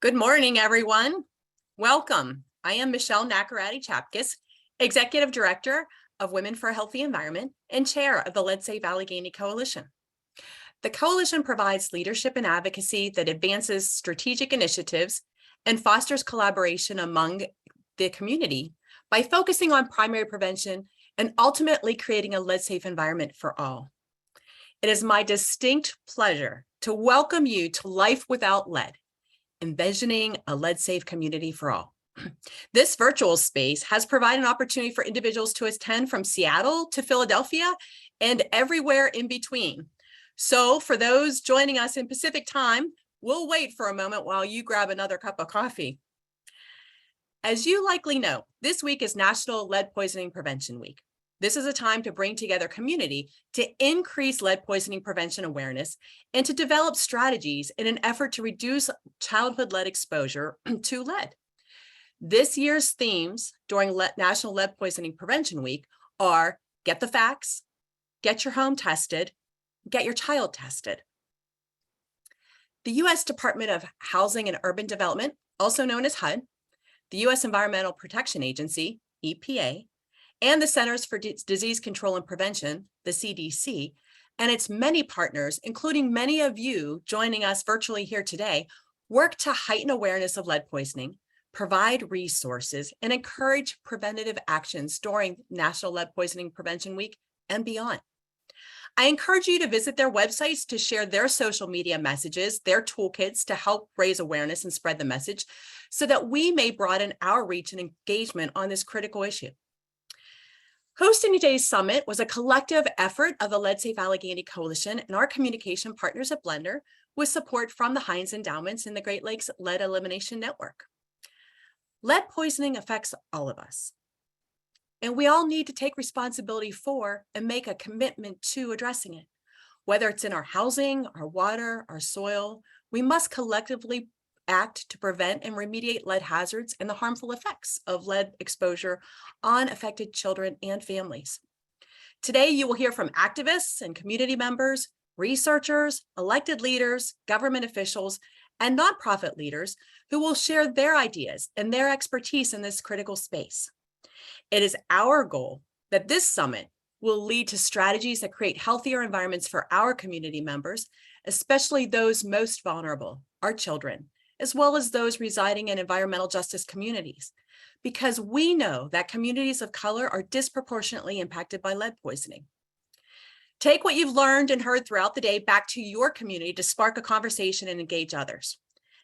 Good morning, everyone. Welcome. I am Michelle Nakarati-Chapkus, Executive Director of Women for a Healthy Environment and Chair of the Lead Safe Allegheny Coalition. The coalition provides leadership and advocacy that advances strategic initiatives and fosters collaboration among the community by focusing on primary prevention and ultimately creating a lead-safe environment for all. It is my distinct pleasure to welcome you to Life Without Lead, envisioning a lead-safe community for all. This virtual space has provided an opportunity for individuals to attend from Seattle to Philadelphia and everywhere in between. So for those joining us in Pacific time, we'll wait for a moment while you grab another cup of coffee. As you likely know, this week is National Lead Poisoning Prevention Week. This is a time to bring together community to increase lead poisoning prevention awareness and to develop strategies in an effort to reduce childhood lead exposure to lead. This year's themes during National Lead Poisoning Prevention Week are get the facts, get your home tested, get your child tested. The U.S. Department of Housing and Urban Development, also known as HUD, the U.S. Environmental Protection Agency, EPA, and the Centers for Disease Control and Prevention, the CDC, and its many partners, including many of you joining us virtually here today, work to heighten awareness of lead poisoning, provide resources, and encourage preventative actions during National Lead Poisoning Prevention Week and beyond. I encourage you to visit their websites to share their social media messages, their toolkits to help raise awareness and spread the message so that we may broaden our reach and engagement on this critical issue. Hosting today's summit was a collective effort of the Lead Safe Allegheny Coalition and our communication partners at Blender with support from the Heinz Endowments and the Great Lakes Lead Elimination Network. Lead poisoning affects all of us, and we all need to take responsibility for and make a commitment to addressing it. Whether it's in our housing, our water, our soil, we must collectively act to prevent and remediate lead hazards and the harmful effects of lead exposure on affected children and families. Today, you will hear from activists and community members, researchers, elected leaders, government officials, and nonprofit leaders who will share their ideas and their expertise in this critical space. It is our goal that this summit will lead to strategies that create healthier environments for our community members, especially those most vulnerable, our children, as well as those residing in environmental justice communities, because we know that communities of color are disproportionately impacted by lead poisoning. Take what you've learned and heard throughout the day back to your community to spark a conversation and engage others.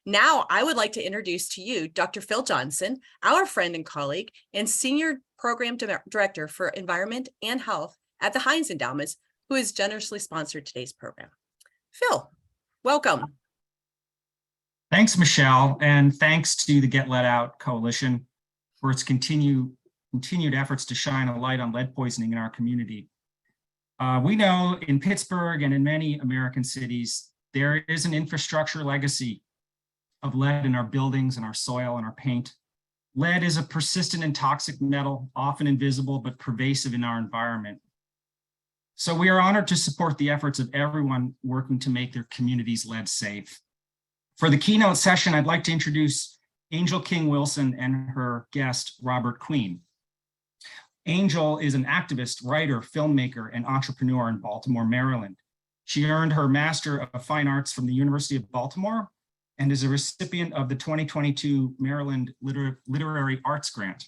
Now, I would like to introduce to you Dr. Phil Johnson, our friend and colleague and Senior Program Director for Environment and Health at the Heinz Endowments, who has generously sponsored today's program. Phil, welcome. Thanks, Michelle, and thanks to the Get Lead Out Coalition for its continued efforts to shine a light on lead poisoning in our community. We know in Pittsburgh and in many American cities, there is an infrastructure legacy of lead in our buildings and our soil and our paint. Lead is a persistent and toxic metal, often invisible but pervasive in our environment. So we are honored to support the efforts of everyone working to make their communities lead safe. For the keynote session, I'd like to introduce Angel King Wilson and her guest, Robert Queen. Angel is an activist, writer, filmmaker, and entrepreneur in Baltimore, Maryland. She earned her Master of Fine Arts from the University of Baltimore and is a recipient of the 2022 Maryland Literary Arts Grant.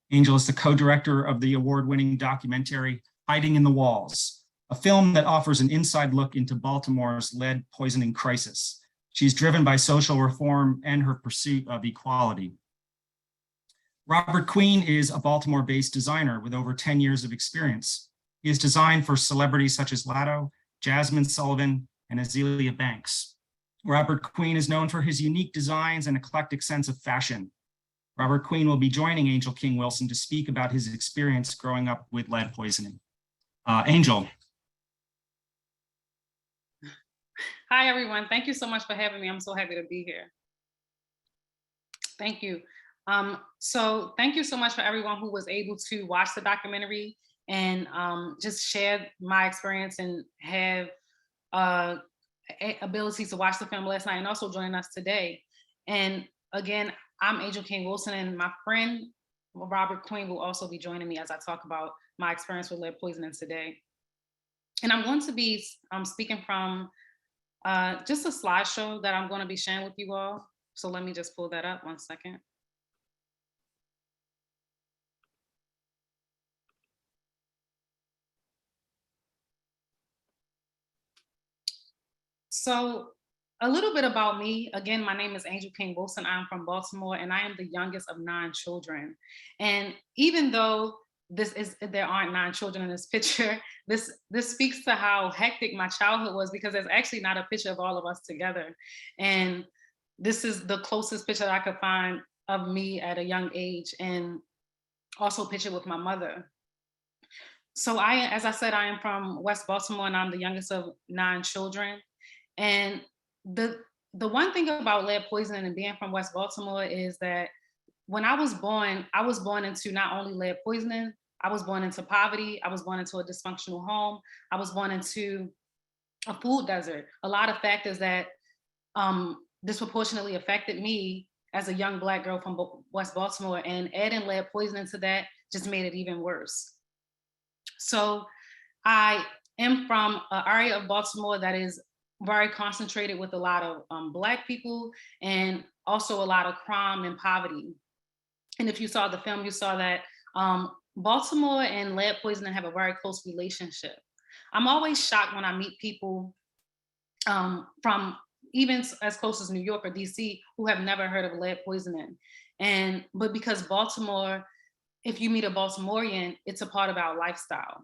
Angel is the co-director of the award-winning documentary Hiding in the Walls, a film that offers an inside look into Baltimore's lead poisoning crisis. She's driven by social reform and her pursuit of equality. Robert Queen is a Baltimore-based designer with over 10 years of experience. He has designed for celebrities such as Latto, Jasmine Sullivan, and Azealia Banks. Robert Queen is known for his unique designs and eclectic sense of fashion. Robert Queen will be joining Angel King Wilson to speak about his experience growing up with lead poisoning. Angel. Hi, everyone. Thank you so much for having me. I'm so happy to be here. Thank you. So thank you so much for everyone who was able to watch the documentary and just share my experience and have ability to watch the film last night and also join us today. And again, I'm Angel King Wilson, and my friend Robert Queen will also be joining me as I talk about my experience with lead poisoning today. And I'm going to be speaking from just a slideshow that I'm going to be sharing with you all. So let me just pull that up 1 second. So a little bit about me. Again, my name is Angel King Wilson. I'm from Baltimore, and I am the youngest of 9 children. And even though there aren't 9 children in this picture, this speaks to how hectic my childhood was, because there's actually not a picture of all of us together. And this is the closest picture that I could find of me at a young age, and also a picture with my mother. So as I said, I am from West Baltimore, and I'm the youngest of 9 children. And the one thing about lead poisoning and being from West Baltimore is that when I was born into not only lead poisoning, I was born into poverty, I was born into a dysfunctional home, I was born into a food desert. A lot of factors that disproportionately affected me as a young Black girl from West Baltimore, and adding lead poisoning to that just made it even worse. So I am from an area of Baltimore that is very concentrated with a lot of Black people, and also a lot of crime and poverty. And if you saw the film, you saw that Baltimore and lead poisoning have a very close relationship. I'm always shocked when I meet people from even as close as New York or DC who have never heard of lead poisoning. But because Baltimore, if you meet a Baltimorean, it's a part of our lifestyle.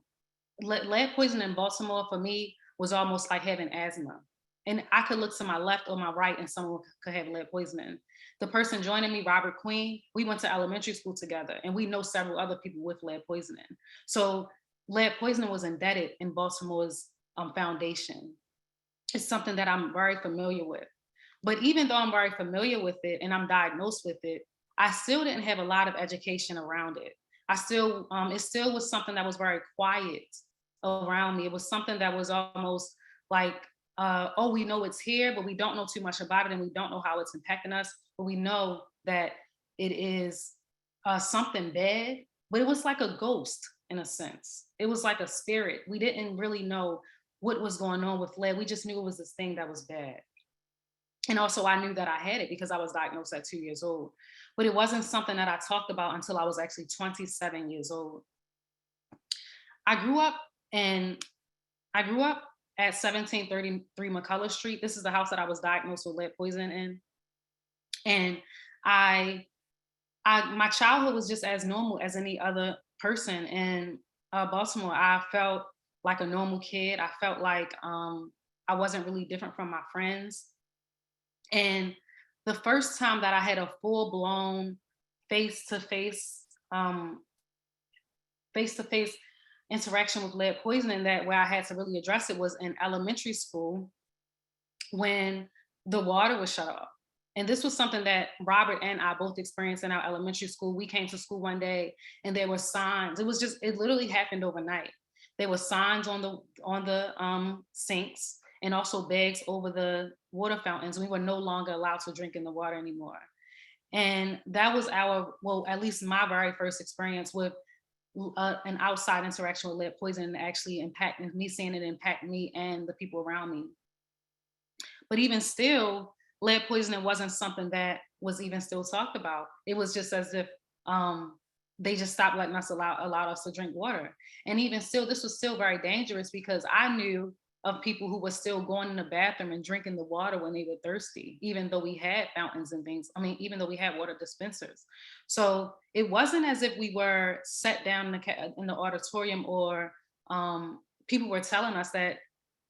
Lead poisoning in Baltimore for me was almost like having asthma. And I could look to my left or my right and someone could have lead poisoning. The person joining me, Robert Queen, we went to elementary school together, and we know several other people with lead poisoning. So lead poisoning was embedded in Baltimore's foundation. It's something that I'm very familiar with. But even though I'm very familiar with it and I'm diagnosed with it, I still didn't have a lot of education around it. It still was something that was very quiet around me. It was something that was almost like, oh, we know it's here, but we don't know too much about it, and we don't know how it's impacting us. But we know that it is something bad. But it was like a ghost in a sense. It was like a spirit. We didn't really know what was going on with lead. We just knew it was this thing that was bad. And also, I knew that I had it because I was diagnosed at 2 years old. But it wasn't something that I talked about until I was actually 27 years old. I grew up and I grew up at 1733 McCullough Street. This is the house that I was diagnosed with lead poisoning in. And my childhood was just as normal as any other person in Baltimore. I felt like a normal kid. I felt like I wasn't really different from my friends. And the first time that I had a full blown face to face interaction with lead poisoning, that where I had to really address it, was in elementary school when the water was shut off. And this was something that Robert and I both experienced in our elementary school. We came to school one day and there were signs. It literally happened overnight. There were signs on the sinks, and also bags over the water fountains. We were no longer allowed to drink in the water anymore. And that was at least my very first experience with an outside interaction with lead poisoning, actually impacting me, seeing it impact me and the people around me. But even still, lead poisoning wasn't something that was even still talked about. It was just as if they just stopped letting us allowed us to drink water. And even still, this was still very dangerous, because I knew of people who were still going in the bathroom and drinking the water when they were thirsty, even though we had fountains and things. I mean, even though we had water dispensers. So it wasn't as if we were sat down in the auditorium, or people were telling us that,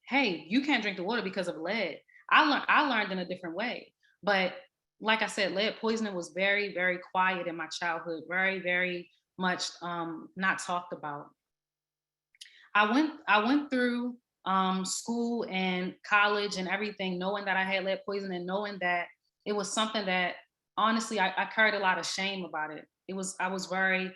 hey, you can't drink the water because of lead. I learned in a different way. But like I said, lead poisoning was very, very quiet in my childhood, very, very much not talked about. I went through school and college and everything, knowing that I had lead poisoning, and knowing that it was something that, honestly, I carried a lot of shame about it. I was very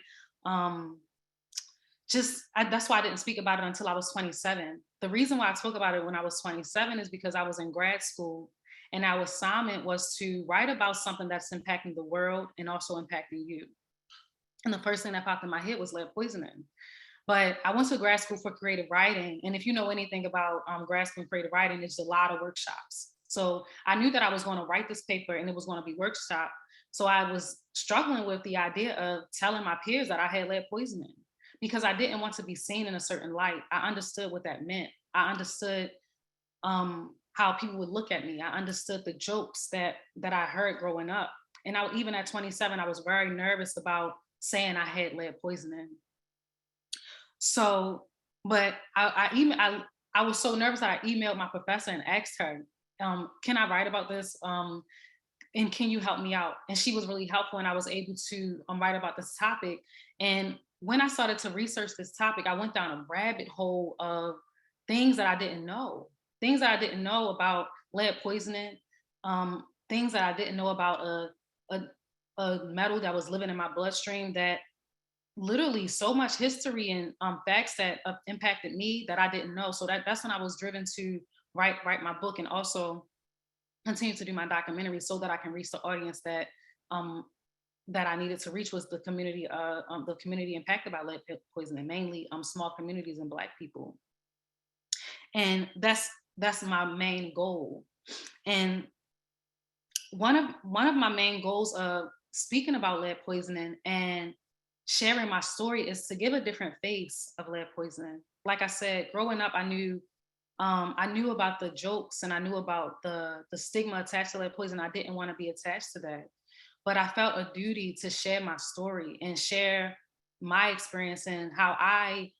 that's why I didn't speak about it until I was 27. The reason why I spoke about it when I was 27 is because I was in grad school, And our assignment was to write about something that's impacting the world and also impacting you. And the first thing that popped in my head was lead poisoning. But I went to grad school for creative writing. And if you know anything about grad school and creative writing, it's a lot of workshops. So I knew that I was going to write this paper and it was going to be workshop. So I was struggling with the idea of telling my peers that I had lead poisoning because I didn't want to be seen in a certain light. I understood what that meant. I understood how people would look at me. I understood the jokes that I heard growing up. And even at 27, I was very nervous about saying I had lead poisoning. So, but I was so nervous that I emailed my professor and asked her, can I write about this? And can you help me out? And she was really helpful, and I was able to write about this topic. And when I started to research this topic, I went down a rabbit hole of things that I didn't know, things that I didn't know about lead poisoning, things that I didn't know about a metal that was living in my bloodstream that literally so much history and facts that impacted me that I didn't know. So that's when I was driven to write my book and also continue to do my documentary so that I can reach the audience that I needed to reach, was the community impacted by lead poisoning, mainly small communities and Black people. And that's my main goal. And one of my main goals of speaking about lead poisoning and sharing my story is to give a different face of lead poisoning. Like I said, growing up, I knew about the jokes and I knew about the stigma attached to lead poison. I didn't want to be attached to that, but I felt a duty to share my story and share my experience and how I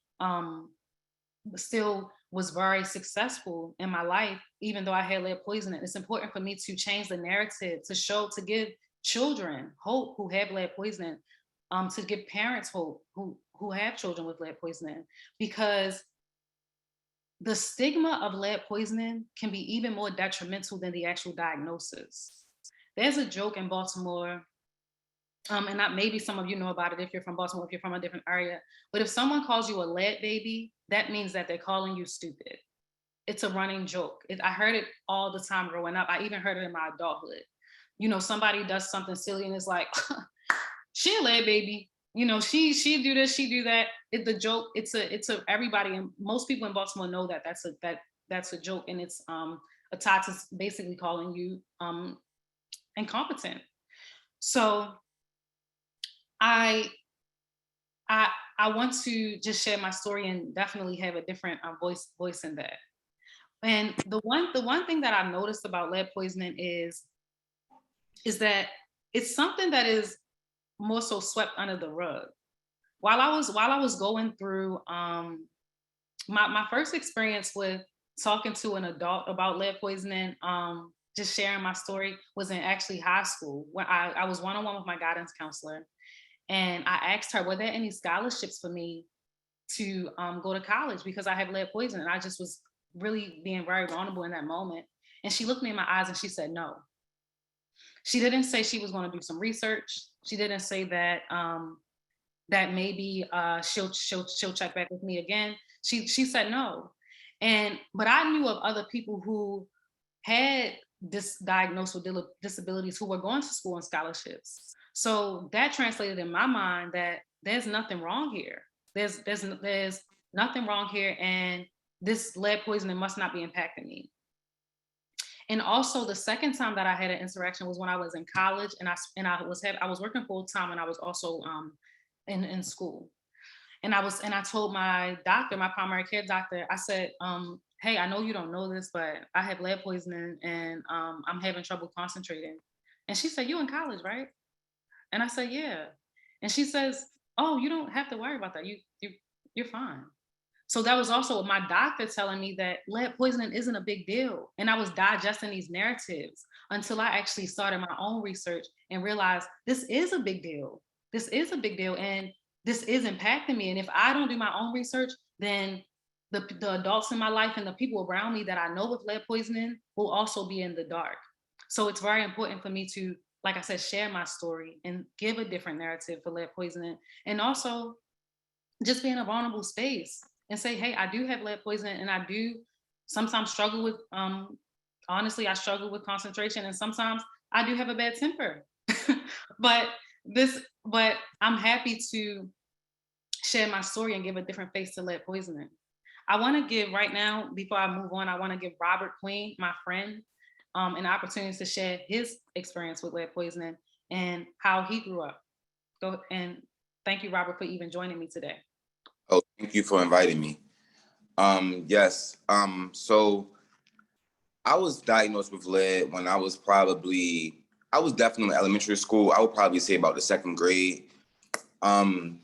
still was very successful in my life, even though I had lead poisoning. It's important for me to change the narrative, to give children hope who have lead poisoning, to give parents hope who have children with lead poisoning, because the stigma of lead poisoning can be even more detrimental than the actual diagnosis. There's a joke in Baltimore, and not, maybe some of you know about it if you're from Baltimore, if you're from a different area, but if someone calls you a lead baby, that means that they're calling you stupid. It's a running joke. I heard it all the time growing up. I even heard it in my adulthood. Somebody does something silly and it's like, she a lead baby. She do this, she do that. The joke. It's a everybody, and most people in Baltimore know that that's a joke, and it's a tie to basically calling you incompetent. So I want to just share my story and definitely have a different voice in that. And the one thing that I've noticed about lead poisoning is that it's something that is more so swept under the rug. While I was going through my first experience with talking to an adult about lead poisoning, just sharing my story, was in actually high school, where I was one-on-one with my guidance counselor. And I asked her, were there any scholarships for me to go to college because I have lead poisoning? And I just was really being very vulnerable in that moment. And she looked me in my eyes and she said no. She didn't say she was going to do some research. She didn't say that that maybe she'll check back with me again. She said no. But I knew of other people who had diagnosed with disabilities who were going to school on scholarships. So that translated in my mind that there's nothing wrong here. There's nothing wrong here, and this lead poisoning must not be impacting me. And also, the second time that I had an interaction was when I was in college, and I was working full time, and I was also in school. And I told my doctor, my primary care doctor, I said, hey, I know you don't know this, but I have lead poisoning and I'm having trouble concentrating. And she said, you in college, right? And I said, yeah. And she says, oh, you don't have to worry about that. You're fine. So that was also my doctor telling me that lead poisoning isn't a big deal. And I was digesting these narratives until I actually started my own research and realized this is a big deal. This is a big deal. And this is impacting me. And if I don't do my own research, then the adults in my life and the people around me that I know with lead poisoning will also be in the dark. So it's very important for me to, like I said, share my story and give a different narrative for lead poisoning. And also just be in a vulnerable space and say, hey, I do have lead poisoning and I do sometimes struggle with honestly, I struggle with concentration, and sometimes I do have a bad temper. but but I'm happy to share my story and give a different face to lead poisoning. I want to give right now, before I move on, I want to give Robert Queen, my friend, an opportunity to share his experience with lead poisoning and how he grew up. Go and thank you, Robert, for even joining me today. Oh, thank you for inviting me. Yes. So I was diagnosed with lead when I was definitely in elementary school. I would probably say about the second grade. Um,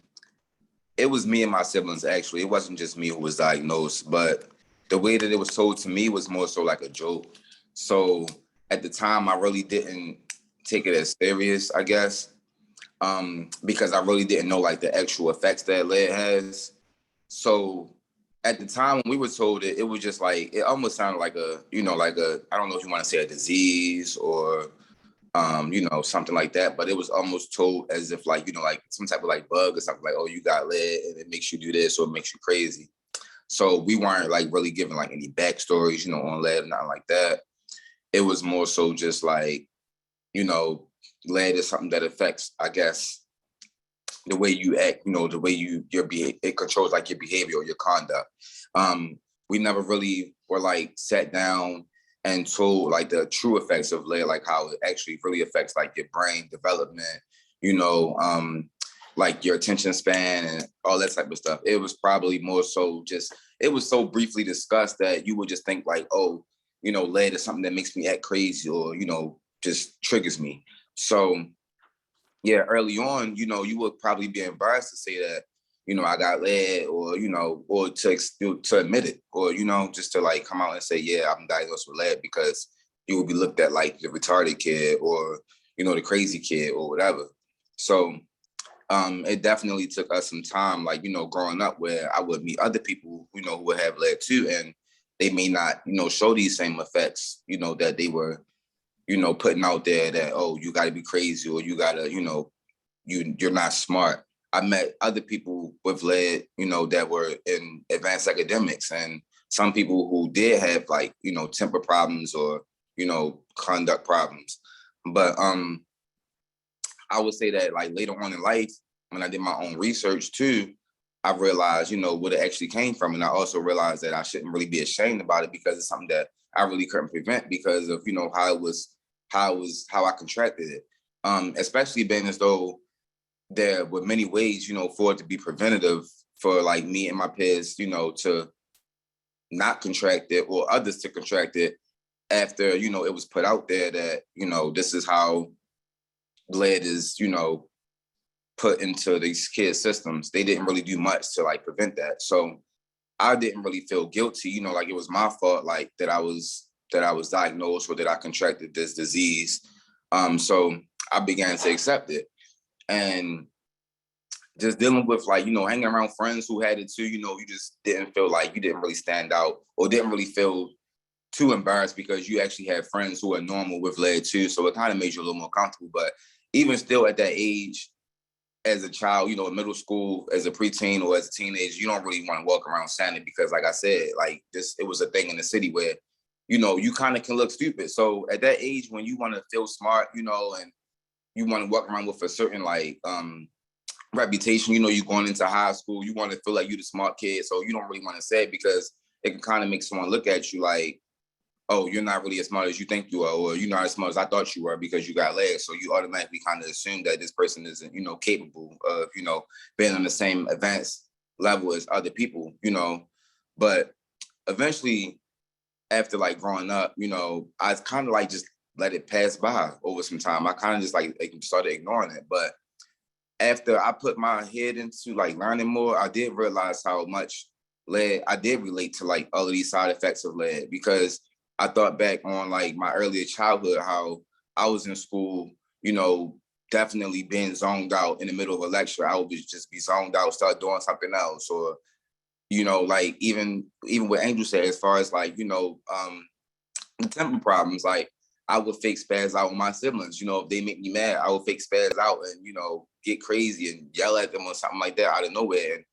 it was me and my siblings, actually. It wasn't just me who was diagnosed, but the way that it was told to me was more so like a joke. So at the time, I really didn't take it as serious, I guess, because I really didn't know like the actual effects that lead has. So at the time when we were told it, it was just like, it almost sounded like I don't know if you want to say a disease or, something like that, but it was almost told as if like, like some type of like bug or something like, oh, you got lead and it makes you do this or it makes you crazy. So we weren't like really given like any backstories, on lead, nothing like that. It was more so just like, you know, lead is something that affects, I guess, the way you act, the way it controls like your behavior or your conduct. We never really were like sat down and told like the true effects of lead, like how it actually really affects like your brain development, you know, like your attention span and all that type of stuff. It was probably more so just, it was so briefly discussed that you would just think like, oh, lead is something that makes me act crazy or, just triggers me. So yeah, early on, you would probably be embarrassed to say that, I got lead or, or to admit it or, just to like come out and say, yeah, I'm diagnosed with lead, because you would be looked at like the retarded kid or, the crazy kid or whatever. So it definitely took us some time, like, growing up, where I would meet other people, who would have lead too. And they may not, show these same effects, that they were, putting out there that, oh, you got to be crazy or you got to, you're not smart. I met other people with lead, that were in advanced academics, and some people who did have like, temper problems or, conduct problems. But I would say that like later on in life, when I did my own research too, I realized, what it actually came from. And I also realized that I shouldn't really be ashamed about it, because it's something that I really couldn't prevent because of, how I contracted it. Especially being as though there were many ways, for it to be preventative for like me and my peers, to not contract it or others to contract it after, it was put out there that, this is how lead is, put into these kids' systems. They didn't really do much to like prevent that. So I didn't really feel guilty, like it was my fault, like that I was diagnosed or that I contracted this disease. So I began to accept it. And just dealing with like, hanging around friends who had it too, you just didn't feel like you didn't really stand out or didn't really feel too embarrassed because you actually had friends who are normal with lead too. So it kind of made you a little more comfortable. But even still at that age, as a child, in middle school, as a preteen or as a teenager, you don't really want to walk around saying it because, like I said, like this, it was a thing in the city where, you kind of can look stupid. So at that age, when you want to feel smart, and you want to walk around with a certain like reputation, you're going into high school, you want to feel like you're the smart kid. So you don't really want to say it because it can kind of make someone look at you like, oh, you're not really as smart as you think you are, or you're not as smart as I thought you were because you got legs. So you automatically kind of assume that this person isn't, capable of, being on the same advanced level as other people, But eventually, after like growing up, I kind of like just let it pass by over some time. I kind of just like started ignoring it. But after I put my head into like learning more, I did realize how much lead I did relate to like all of these side effects of lead, because I thought back on like my earlier childhood, how I was in school, definitely being zoned out in the middle of a lecture. I would just be zoned out, start doing something else, or like even what Angel said, as far as like the temper problems, like I would fake spaz out with my siblings. If they make me mad, I would fake spaz out and get crazy and yell at them or something like that out of nowhere. And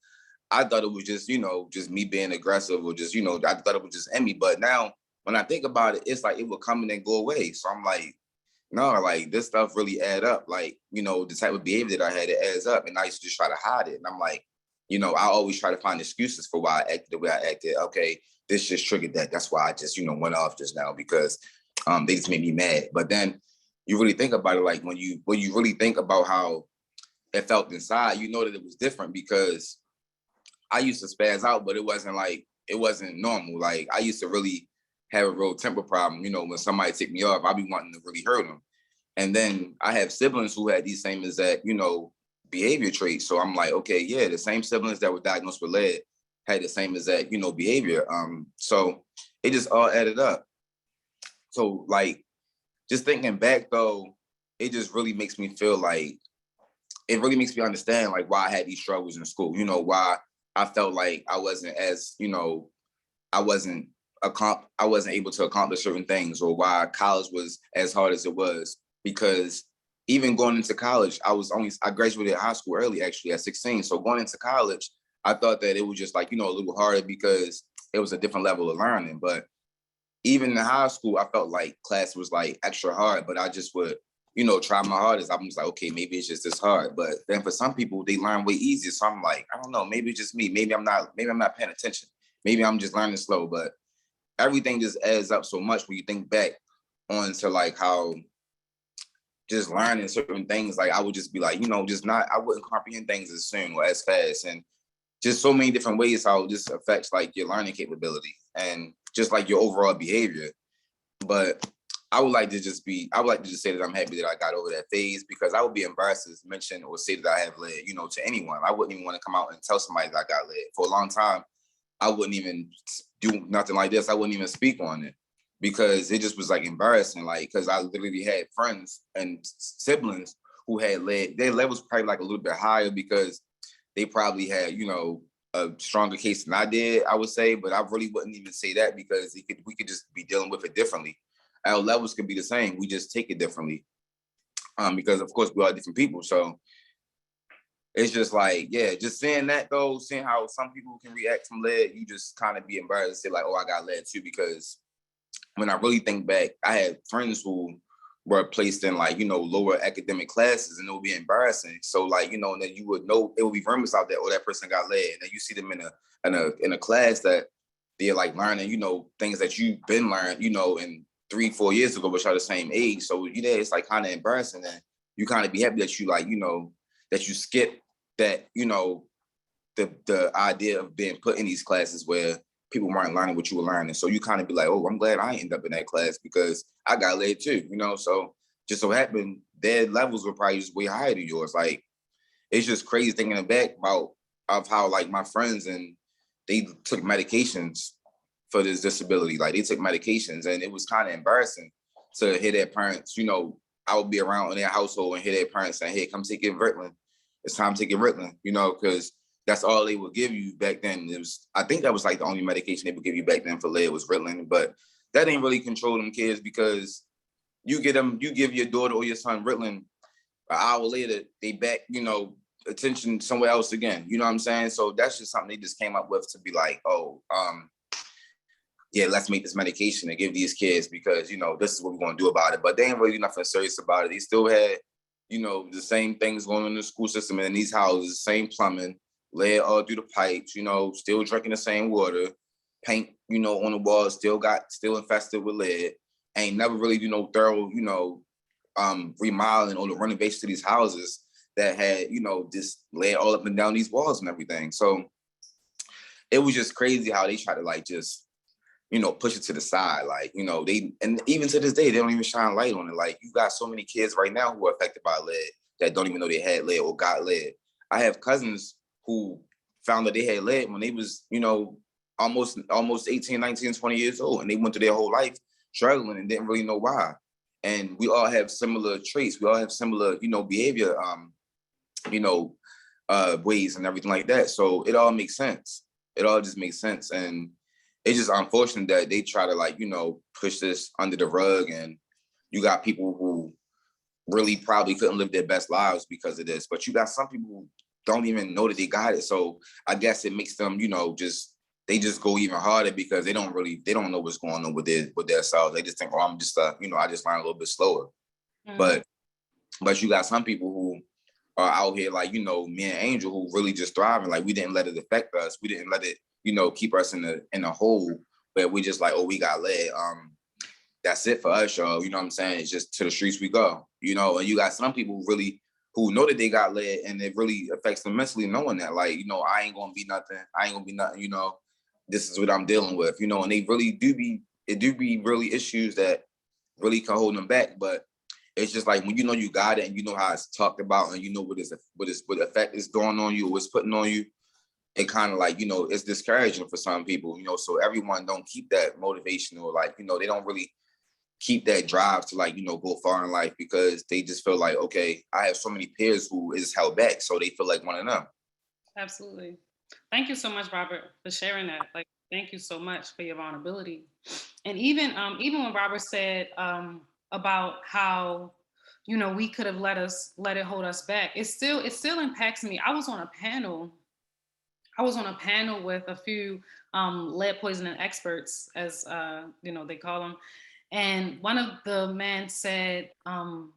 I thought it was just just me being aggressive or just I thought it was just in me. But now when I think about it, it's like it would come and then go away. So I'm like, no, like this stuff really add up. Like, the type of behavior that I had, it adds up. And I used to just try to hide it. And I'm like, I always try to find excuses for why I acted the way I acted. Okay, this just triggered that. That's why I just, went off just now because they just made me mad. But then you really think about it, like when you really think about how it felt inside, you know that it was different because I used to spaz out, but it wasn't normal. Like I used to really have a real temper problem. When somebody ticked me off, I'd be wanting to really hurt them. And then I have siblings who had these same exact, behavior traits. So I'm like, okay, yeah, the same siblings that were diagnosed with lead had the same exact, behavior. So it just all added up. So like, just thinking back though, it just really makes me feel like, it really makes me understand like why I had these struggles in school, why I felt like I wasn't as, I wasn't able to accomplish certain things, or why college was as hard as it was. Because even going into college, I graduated high school early, actually at 16. So going into college, I thought that it was just like, a little harder because it was a different level of learning. But even in high school, I felt like class was like extra hard, but I just would, try my hardest. I'm just like, okay, maybe it's just this hard. But then for some people, they learn way easier. So I'm like, I don't know, maybe it's just me. Maybe I'm not paying attention. Maybe I'm just learning slow. But everything just adds up so much when you think back on to like how just learning certain things, like I would just be like, I wouldn't comprehend things as soon or as fast. And just so many different ways how this affects like your learning capability and just like your overall behavior. But I would like to just say that I'm happy that I got over that phase, because I would be embarrassed to mention or say that I have lead, to anyone. I wouldn't even want to come out and tell somebody that I got lead. For a long time, I wouldn't even do nothing like this. I wouldn't even speak on it because it just was like embarrassing. Like, because I literally had friends and siblings who had lead. Their level was probably like a little bit higher because they probably had, a stronger case than I did, I would say. But I really wouldn't even say that because we could just be dealing with it differently. Our levels could be the same. We just take it differently. Because of course we are different people. So it's just like, yeah, just seeing that though, seeing how some people can react from lead, you just kind of be embarrassed and say like, oh, I got lead too. Because when I really think back, I had friends who were placed in like, lower academic classes, and it would be embarrassing. So like, and then you would know, it would be rumors out there, oh, that person got lead. And then you see them in a class that they're like learning, things that you've been learning, in 3-4 years ago, which are the same age. So, it's like kind of embarrassing. And you kind of be happy that you like, that you skip that, the idea of being put in these classes where people weren't learning what you were learning. So you kind of be like, oh, I'm glad I ended up in that class because I got laid too, So just so happened their levels were probably just way higher than yours. Like, it's just crazy thinking back of how like my friends, and they took medications for this disability. Like they took medications, and it was kind of embarrassing to hear their parents, I would be around in their household and hear their parents saying, hey, come take your Ritalin. It's time to take your Ritalin, because that's all they would give you back then. I think that was like the only medication they would give you back then for lead was Ritalin. But that ain't really control them kids, because you give your daughter or your son Ritalin, an hour later, they back, attention somewhere else again. You know what I'm saying? So that's just something they just came up with to be like, oh, yeah, let's make this medication and give these kids because, this is what we're going to do about it. But they ain't really nothing serious about it. They still had, the same things going on in the school system and in these houses, same plumbing, lead all through the pipes, still drinking the same water, paint, on the walls, still infested with lead. Ain't never really, thorough, remodeling or the renovation to these houses that had, just lead all up and down these walls and everything. So it was just crazy how they try to like just, push it to the side. Like, and even to this day, they don't even shine light on it. Like, you got so many kids right now who are affected by lead that don't even know they had lead or got lead. I have cousins who found that they had lead when they was, almost 18, 19, 20 years old. And they went through their whole life struggling and didn't really know why. And we all have similar traits. We all have similar, behavior, ways and everything like that. So it all makes sense. It all just makes sense. And it's just unfortunate that they try to like, push this under the rug, and you got people who really probably couldn't live their best lives because of this. But you got some people who don't even know that they got it. So I guess it makes them, just they just go even harder because they don't know what's going on with their selves. They just think, oh, I'm just I just learn a little bit slower. But you got some people who are out here like, me and Angel, who really just thriving. Like, we didn't let it affect us. We didn't let it, keep us in a hole where we just like, oh, we got led. That's it for us, y'all. You know what I'm saying? It's just to the streets we go, and you got some people who know that they got led, and it really affects them mentally, knowing that, like, I ain't gonna be nothing. I ain't gonna be nothing, this is what I'm dealing with, and they really do be really issues that really can hold them back. But it's just like when you got it and you know how it's talked about and what effect is going on you or what's putting on you, it kind of like, it's discouraging for some people, so everyone don't keep that motivation, or like, they don't really keep that drive to like, go far in life, because they just feel like, okay, I have so many peers who is held back, so they feel like one of them. Absolutely. Thank you so much, Robert, for sharing that. Like, thank you so much for your vulnerability. And even when Robert said about how, we could have let it hold us back, it still impacts me. I was on a panel with a few lead poisoning experts, as they call them. And one of the men said, oh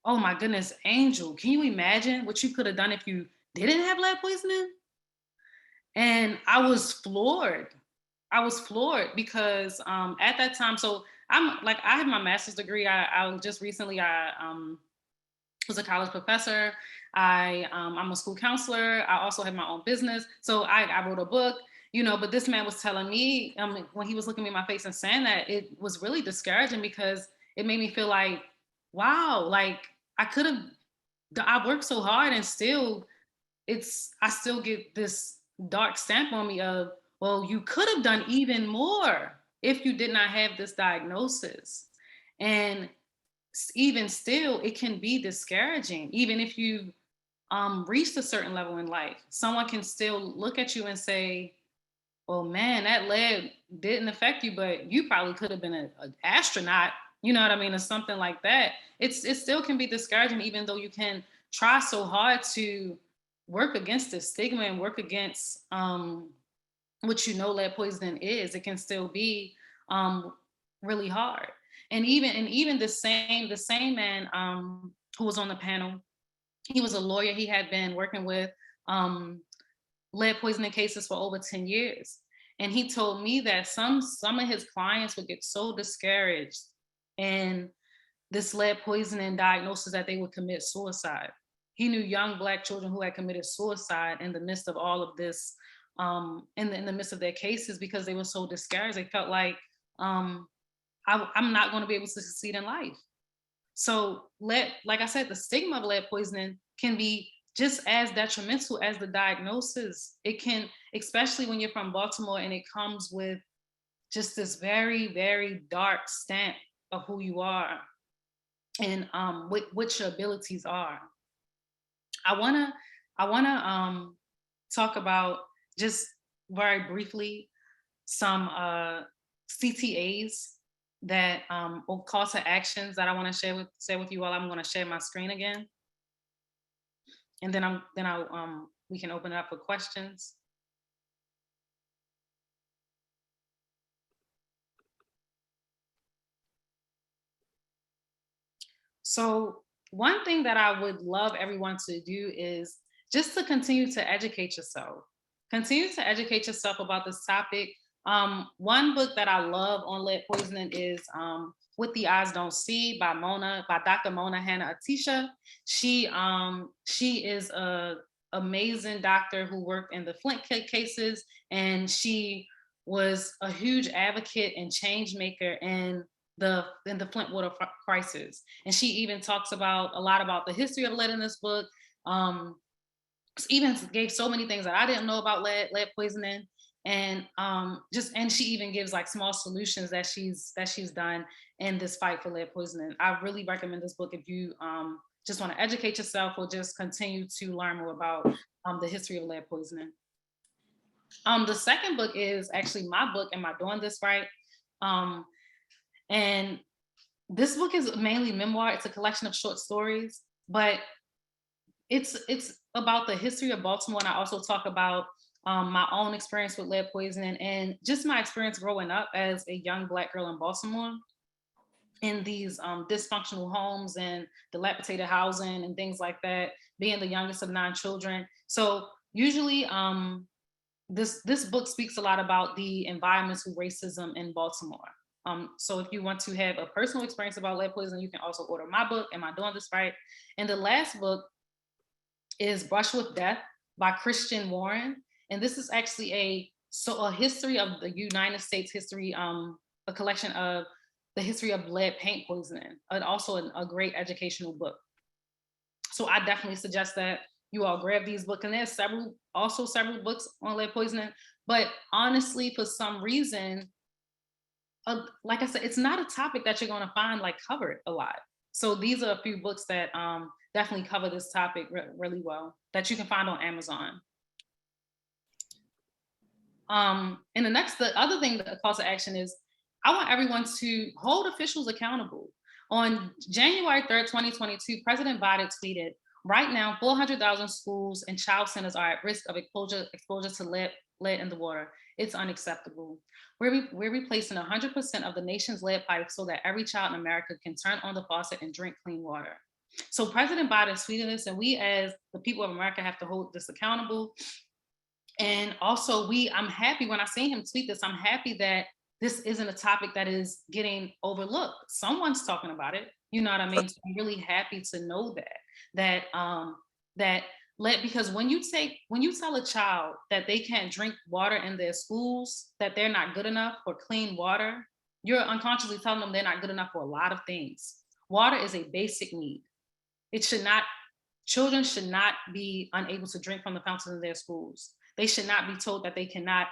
my goodness, Angel, can you imagine what you could have done if you didn't have lead poisoning? And I was floored. Because at that time, so I have my master's degree. I just recently, was a college professor. I'm a school counselor. I also have my own business. So I wrote a book, but this man was telling me, when he was looking me in my face and saying that, it was really discouraging, because it made me feel like, wow, like I worked so hard, and still I still get this dark stamp on me of, well, you could have done even more if you did not have this diagnosis. And even still, it can be discouraging. Even if you reached a certain level in life, someone can still look at you and say, well, man, that lead didn't affect you, but you probably could have been an astronaut, you know what I mean, or something like that. It still can be discouraging, even though you can try so hard to work against the stigma and work against what lead poisoning is. It can still be really hard. And even the same man who was on the panel, he was a lawyer. He had been working with lead poisoning cases for over 10 years. And he told me that some of his clients would get so discouraged in this lead poisoning diagnosis that they would commit suicide. He knew young Black children who had committed suicide in the midst of all of this, in the midst of their cases, because they were so discouraged. They felt like, I'm not going to be able to succeed in life. So like I said, the stigma of lead poisoning can be just as detrimental as the diagnosis. It can, especially when you're from Baltimore, and it comes with just this very, very dark stamp of who you are and what your abilities are. I wanna talk about, just very briefly, some CTAs that or call to actions that I want to share with you all. I'm going to share my screen again, and then we can open it up for questions. So one thing that I would love everyone to do is just to continue to educate yourself. Continue to educate yourself about this topic. One book that I love on lead poisoning is What the Eyes Don't See by Dr. Mona Hanna-Attisha. She is a amazing doctor who worked in the Flint cases, and she was a huge advocate and change maker in the Flint water crisis. And she even talks about a lot about the history of lead in this book. Even gave so many things that I didn't know about lead poisoning. And and she even gives like small solutions that she's done in this fight for lead poisoning. I really recommend this book if you just want to educate yourself or just continue to learn more about the history of lead poisoning. The second book is actually my book, Am I Doing This Right? And this book is mainly memoir. It's a collection of short stories, but it's about the history of Baltimore. And I also talk about my own experience with lead poisoning, and just my experience growing up as a young Black girl in Baltimore in these dysfunctional homes and dilapidated housing and things like that, being the youngest of 9 children. So usually this book speaks a lot about the environmental racism in Baltimore. So if you want to have a personal experience about lead poisoning, you can also order my book, Am I Doing This Right? And the last book is Brush with Death by Christian Warren. And this is actually a history of the United States history, a collection of the history of lead paint poisoning, and also a great educational book. So I definitely suggest that you all grab these books. And there's several books on lead poisoning. But honestly, for some reason, like I said, it's not a topic that you're going to find like covered a lot. So these are a few books that definitely cover this topic really well that you can find on Amazon. And the other thing, the call to action is, I want everyone to hold officials accountable. On January 3rd, 2022, President Biden tweeted, right now, 400,000 schools and child centers are at risk of exposure to lead in the water. It's unacceptable. We're replacing 100% of the nation's lead pipes so that every child in America can turn on the faucet and drink clean water. So President Biden tweeted this, and we as the people of America have to hold this accountable. And also I'm happy when I see him tweet this, I'm happy that this isn't a topic that is getting overlooked. Someone's talking about it, you know what I mean? So I'm really happy to know that because when you tell a child that they can't drink water in their schools, that they're not good enough for clean water, you're unconsciously telling them they're not good enough for a lot of things. Water is a basic need. Children should not be unable to drink from the fountains in their schools. They should not be told that they cannot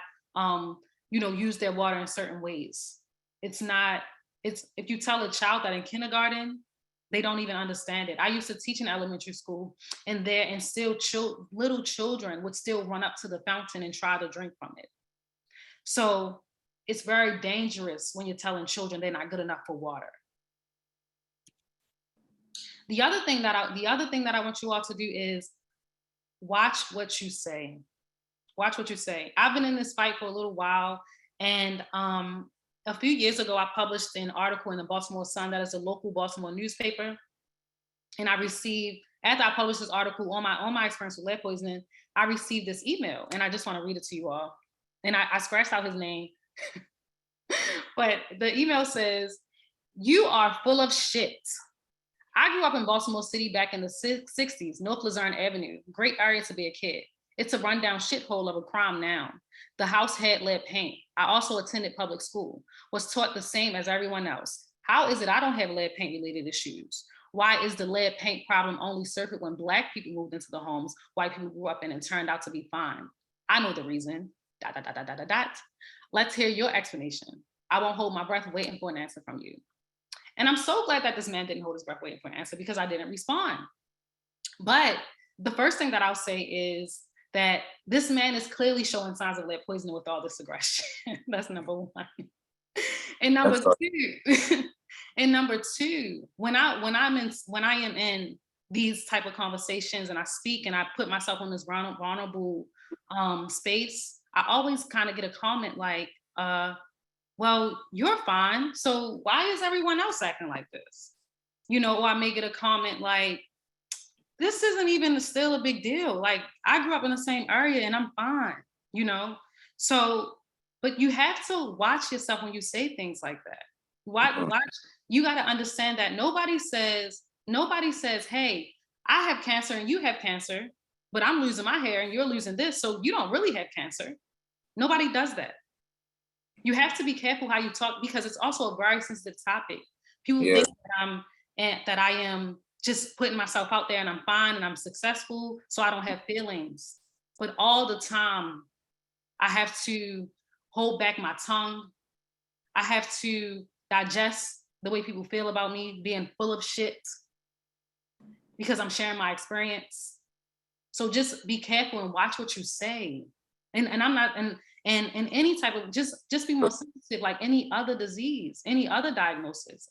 use their water in certain ways. If you tell a child that in kindergarten, they don't even understand it. I used to teach in elementary school, and little children would still run up to the fountain and try to drink from it. So it's very dangerous when you're telling children they're not good enough for water. The other thing that I want you all to do is watch what you say. Watch what you say. I've been in this fight for a little while, and a few years ago, I published an article in the Baltimore Sun, that is a local Baltimore newspaper. And after I published this article on my experience with lead poisoning, I received this email, and I just want to read it to you all. And I scratched out his name, but the email says, "You are full of shit. I grew up in Baltimore City back in the 60s, North Luzerne Avenue, great area to be a kid. It's a rundown shithole of a crime now. The house had lead paint. I also attended public school, was taught the same as everyone else. How is it I don't have lead paint related issues? Why is the lead paint problem only surfaced when Black people moved into the homes white people grew up in and turned out to be fine? I know the reason. ... Let's hear your explanation. I won't hold my breath waiting for an answer from you." And I'm so glad that this man didn't hold his breath waiting for an answer, because I didn't respond. But the first thing that I'll say is that this man is clearly showing signs of lead poisoning with all this aggression. That's number one. And number two, when I am in these type of conversations and I speak and I put myself in this vulnerable space, I always kind of get a comment like, well, you're fine, so why is everyone else acting like this? Or I may get a comment like, this isn't even still a big deal. Like, I grew up in the same area and I'm fine, So, but you have to watch yourself when you say things like that. Watch, you got to understand that nobody says, hey, I have cancer and you have cancer, but I'm losing my hair and you're losing this, so you don't really have cancer. Nobody does that. You have to be careful how you talk, because it's also a very sensitive topic. People think that I am just putting myself out there and I'm fine and I'm successful, so I don't have feelings. But all the time, I have to hold back my tongue. I have to digest the way people feel about me being full of shit, because I'm sharing my experience. So just be careful and watch what you say. And I'm not, and any type of, just be more sensitive, like any other disease, any other diagnosis.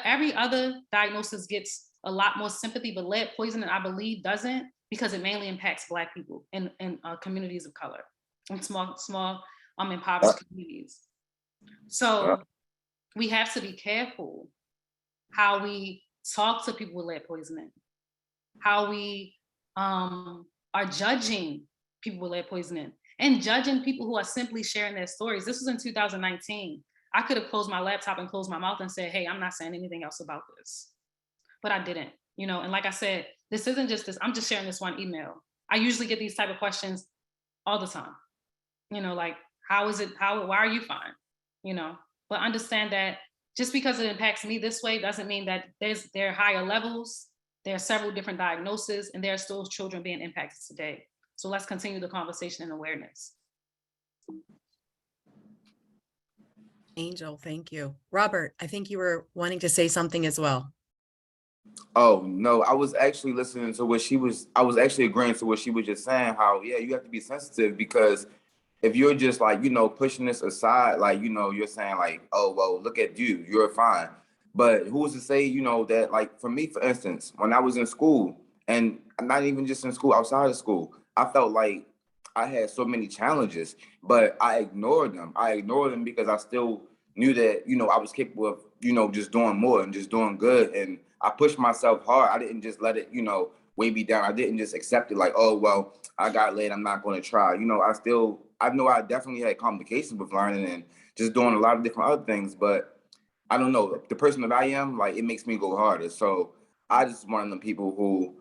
Every other diagnosis gets a lot more sympathy, but lead poisoning, I believe, doesn't. because it mainly impacts Black people in communities of color and small impoverished communities. So we have to be careful how we talk to people with lead poisoning, how we are judging people with lead poisoning and judging people who are simply sharing their stories. This was in 2019. I could have closed my laptop and closed my mouth and said, hey, I'm not saying anything else about this. But I didn't, and like I said, this isn't just this, I'm just sharing this one email. I usually get these type of questions all the time, like, why are you fine? But understand that just because it impacts me this way doesn't mean that there are higher levels. There are several different diagnoses, and there are still children being impacted today. So let's continue the conversation and awareness. Angel, thank you. Robert, I think you were wanting to say something as well. Oh, no, I was actually listening to I was actually agreeing to what she was just saying, how, yeah, you have to be sensitive, because if you're just like, pushing this aside, like, you're saying like, oh, well, look at you, you're fine. But who's to say, that, like, for me, for instance, when I was in school, and not even just in school, outside of school, I felt like I had so many challenges, but I ignored them. I ignored them because I still knew that, I was capable of, just doing more and just doing good. And I pushed myself hard. I didn't just let it, weigh me down. I didn't just accept it like, oh, well, I got laid, I'm not going to try. I know I definitely had complications with learning and just doing a lot of different other things, but I don't know, the person that I am, like, it makes me go harder. So I just one of them people who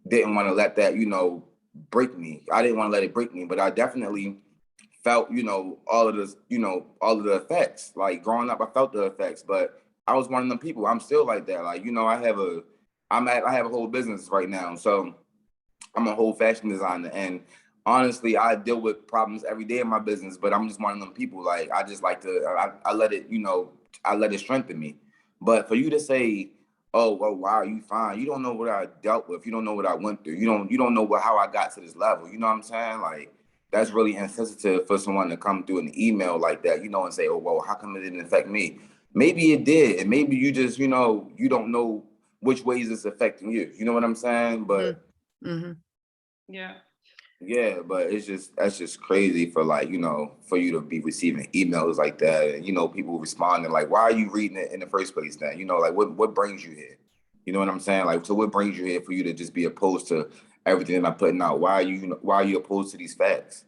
didn't want to let that, break me. I didn't want to let it break me, but I definitely felt, all of this, all of the effects. Like, growing up, I felt the effects, but I was one of them people. I'm still like that. Like, I have a whole business right now. So I'm a whole fashion designer, and honestly, I deal with problems every day in my business, but I'm just one of them people. Like, I just like to, I let it, I let it strengthen me. But for you to say, oh, well, why are you fine? You don't know what I dealt with. You don't know what I went through. You don't know how I got to this level. You know what I'm saying? Like, that's really insensitive for someone to come through an email like that, and say, oh, well, how come it didn't affect me? Maybe it did. And maybe you just, you don't know which ways it's affecting you. You know what I'm saying? But Mm-hmm. yeah, but that's just crazy for, like, for you to be receiving emails like that, and people responding like, why are you reading it in the first place then? Like, what brings you here? You know what I'm saying? Like, so what brings you here for you to just be opposed to everything that I'm putting out? Why are you opposed to these facts?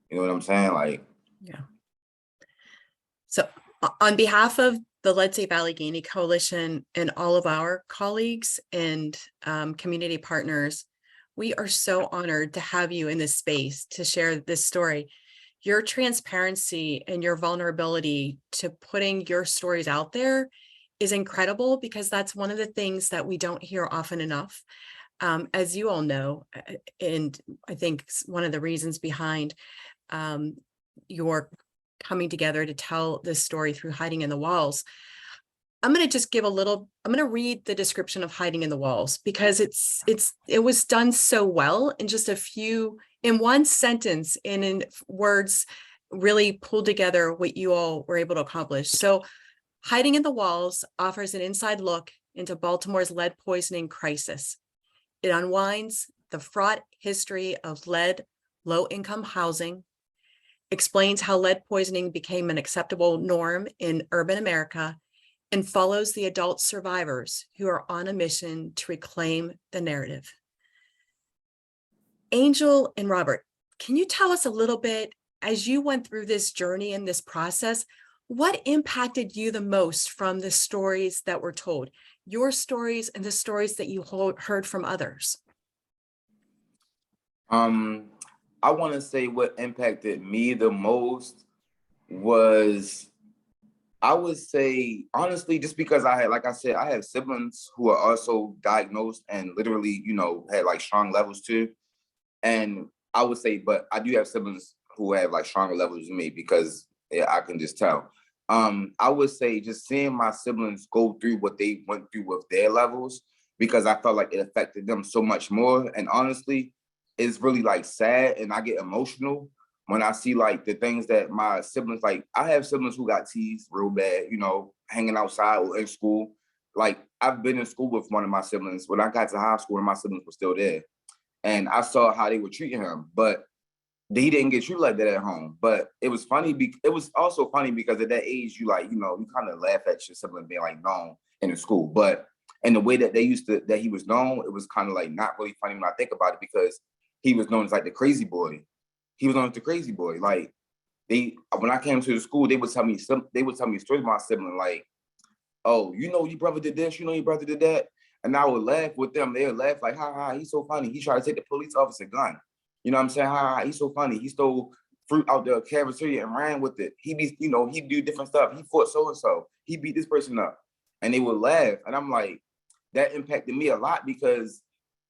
You know what I'm saying? Like, yeah. So on behalf of the Let's Save Allegheny Coalition and all of our colleagues and community partners, we are so honored to have you in this space to share this story. Your transparency and your vulnerability to putting your stories out there is incredible, because that's one of the things that we don't hear often enough. As you all know, and I think one of the reasons behind your coming together to tell this story through Hiding in the Walls, I'm going to just give I'm going to read the description of Hiding in the Walls, because it was done so well in just in one sentence and in words really pulled together what you all were able to accomplish. So Hiding in the Walls offers an inside look into Baltimore's lead poisoning crisis. It unwinds the fraught history of lead low-income housing, explains how lead poisoning became an acceptable norm in urban America, and follows the adult survivors who are on a mission to reclaim the narrative. Angel and Robert, can you tell us a little bit, as you went through this journey and this process, what impacted you the most from the stories that were told, your stories and the stories that you heard from others? I want to say what impacted me the most was, I would say, honestly, just because like I said, I have siblings who are also diagnosed and literally, had like strong levels too. And I would say, but I do have siblings who have like stronger levels than me, because yeah, I can just tell. I would say just seeing my siblings go through what they went through with their levels, because I felt like it affected them so much more. And honestly, it's really like sad, and I get emotional when I see like the things that my siblings, like, I have siblings who got teased real bad, hanging outside or in school. Like, I've been in school with one of my siblings. When I got to high school, one of my siblings was still there. and I saw how they were treating him, but he didn't get treated like that at home. But it was funny. It was also funny because at that age, you you kind of laugh at your sibling being like known in the school. But in the way that that he was known, it was kind of like not really funny when I think about it, because he was known as like the crazy boy. He was known as the crazy boy. Like when I came to the school, they would tell me stories about my sibling, like, oh, your brother did this, your brother did that. And I would laugh with them. They would laugh like, ha ha, he's so funny. He tried to take the police officer gun. You know what I'm saying? Ha ha, he's so funny. He stole fruit out the cafeteria and ran with it. He'd do different stuff. He fought so-and-so. He beat this person up. And they would laugh. And I'm like, that impacted me a lot because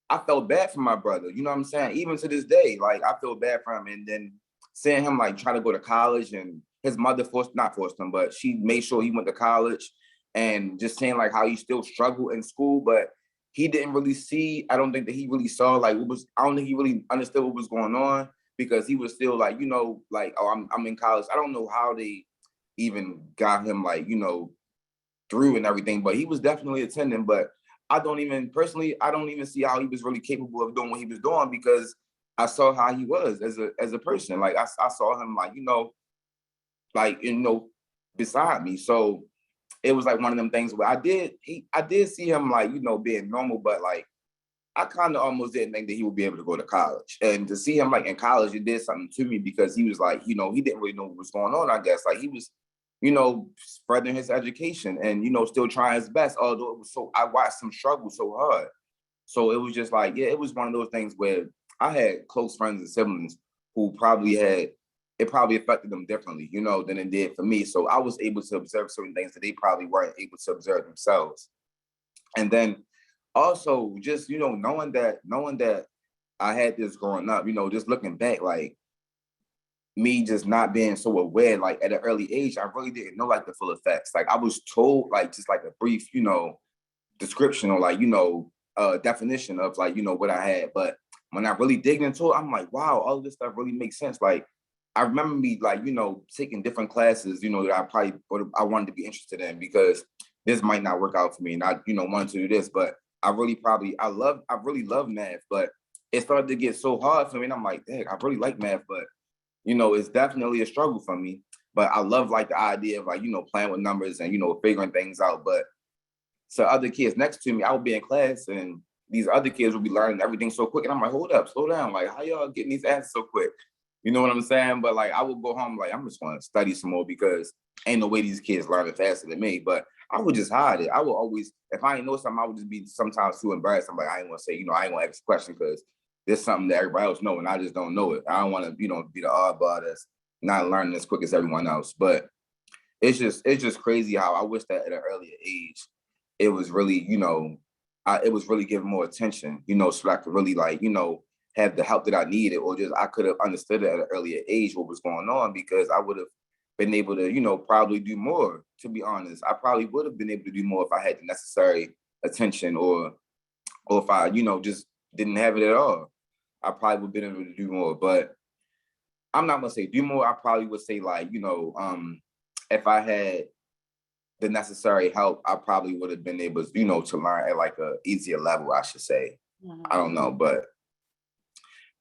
I felt bad for my brother. You know what I'm saying? Even to this day, like I feel bad for him. And then seeing him like try to go to college, and his mother not forced him, but she made sure he went to college, and just saying like how he still struggled in school, but he didn't really see, I don't think that he really saw like I don't think he really understood what was going on, because he was still like, like, oh, I'm in college. I don't know how they even got him like, through and everything, but he was definitely attending. But I don't even see how he was really capable of doing what he was doing, because I saw how he was as a person. Like I saw him like, beside me. So it was like one of them things where I did see him like, being normal, but like I kind of almost didn't think that he would be able to go to college. And to see him like in college, it did something to me, because he was like, he didn't really know what was going on, I guess. Like he was, spreading his education and, still trying his best, although I watched him struggle so hard. So it was just like, yeah, it was one of those things where I had close friends and siblings who it probably affected them differently, than it did for me. So I was able to observe certain things that they probably weren't able to observe themselves. And then also just, knowing that I had this growing up, just looking back, like me just not being so aware, like at an early age, I really didn't know like the full effects. Like I was told like just like a brief, description or like, definition of like, what I had. But when I really dig into it, I'm like, wow, all of this stuff really makes sense. Like I remember me like, taking different classes, that I wanted to be interested in, because this might not work out for me. And I, wanted to do this, but I really love math, but it started to get so hard for me. And I'm like, dang, I really like math, but it's definitely a struggle for me. But I love like the idea of like, playing with numbers and, figuring things out. But so other kids next to me, I would be in class and these other kids would be learning everything so quick. And I'm like, hold up, slow down. Like, how y'all getting these answers so quick? You know what I'm saying? But like, I would go home, like, I'm just going to study some more, because ain't no way these kids learning faster than me. But I would just hide it. I would always, if I ain't know something, I would just be sometimes too embarrassed. I'm like, I ain't want to say, I ain't going to ask a question because there's something that everybody else know and I just don't know it. I don't want to, be the oddball that's not learning as quick as everyone else. But it's just crazy how I wish that at an earlier age, it was really, it was really given more attention, so I could really like, have the help that I needed, or just I could have understood it at an earlier age what was going on, because I would have been able to, probably do more. To be honest, I probably would have been able to do more if I had the necessary attention, or if I, just didn't have it at all. I probably would have been able to do more. But I'm not gonna say do more. I probably would say like, if I had the necessary help, I probably would have been able, to learn at like a easier level, I should say. Mhm. I don't know, but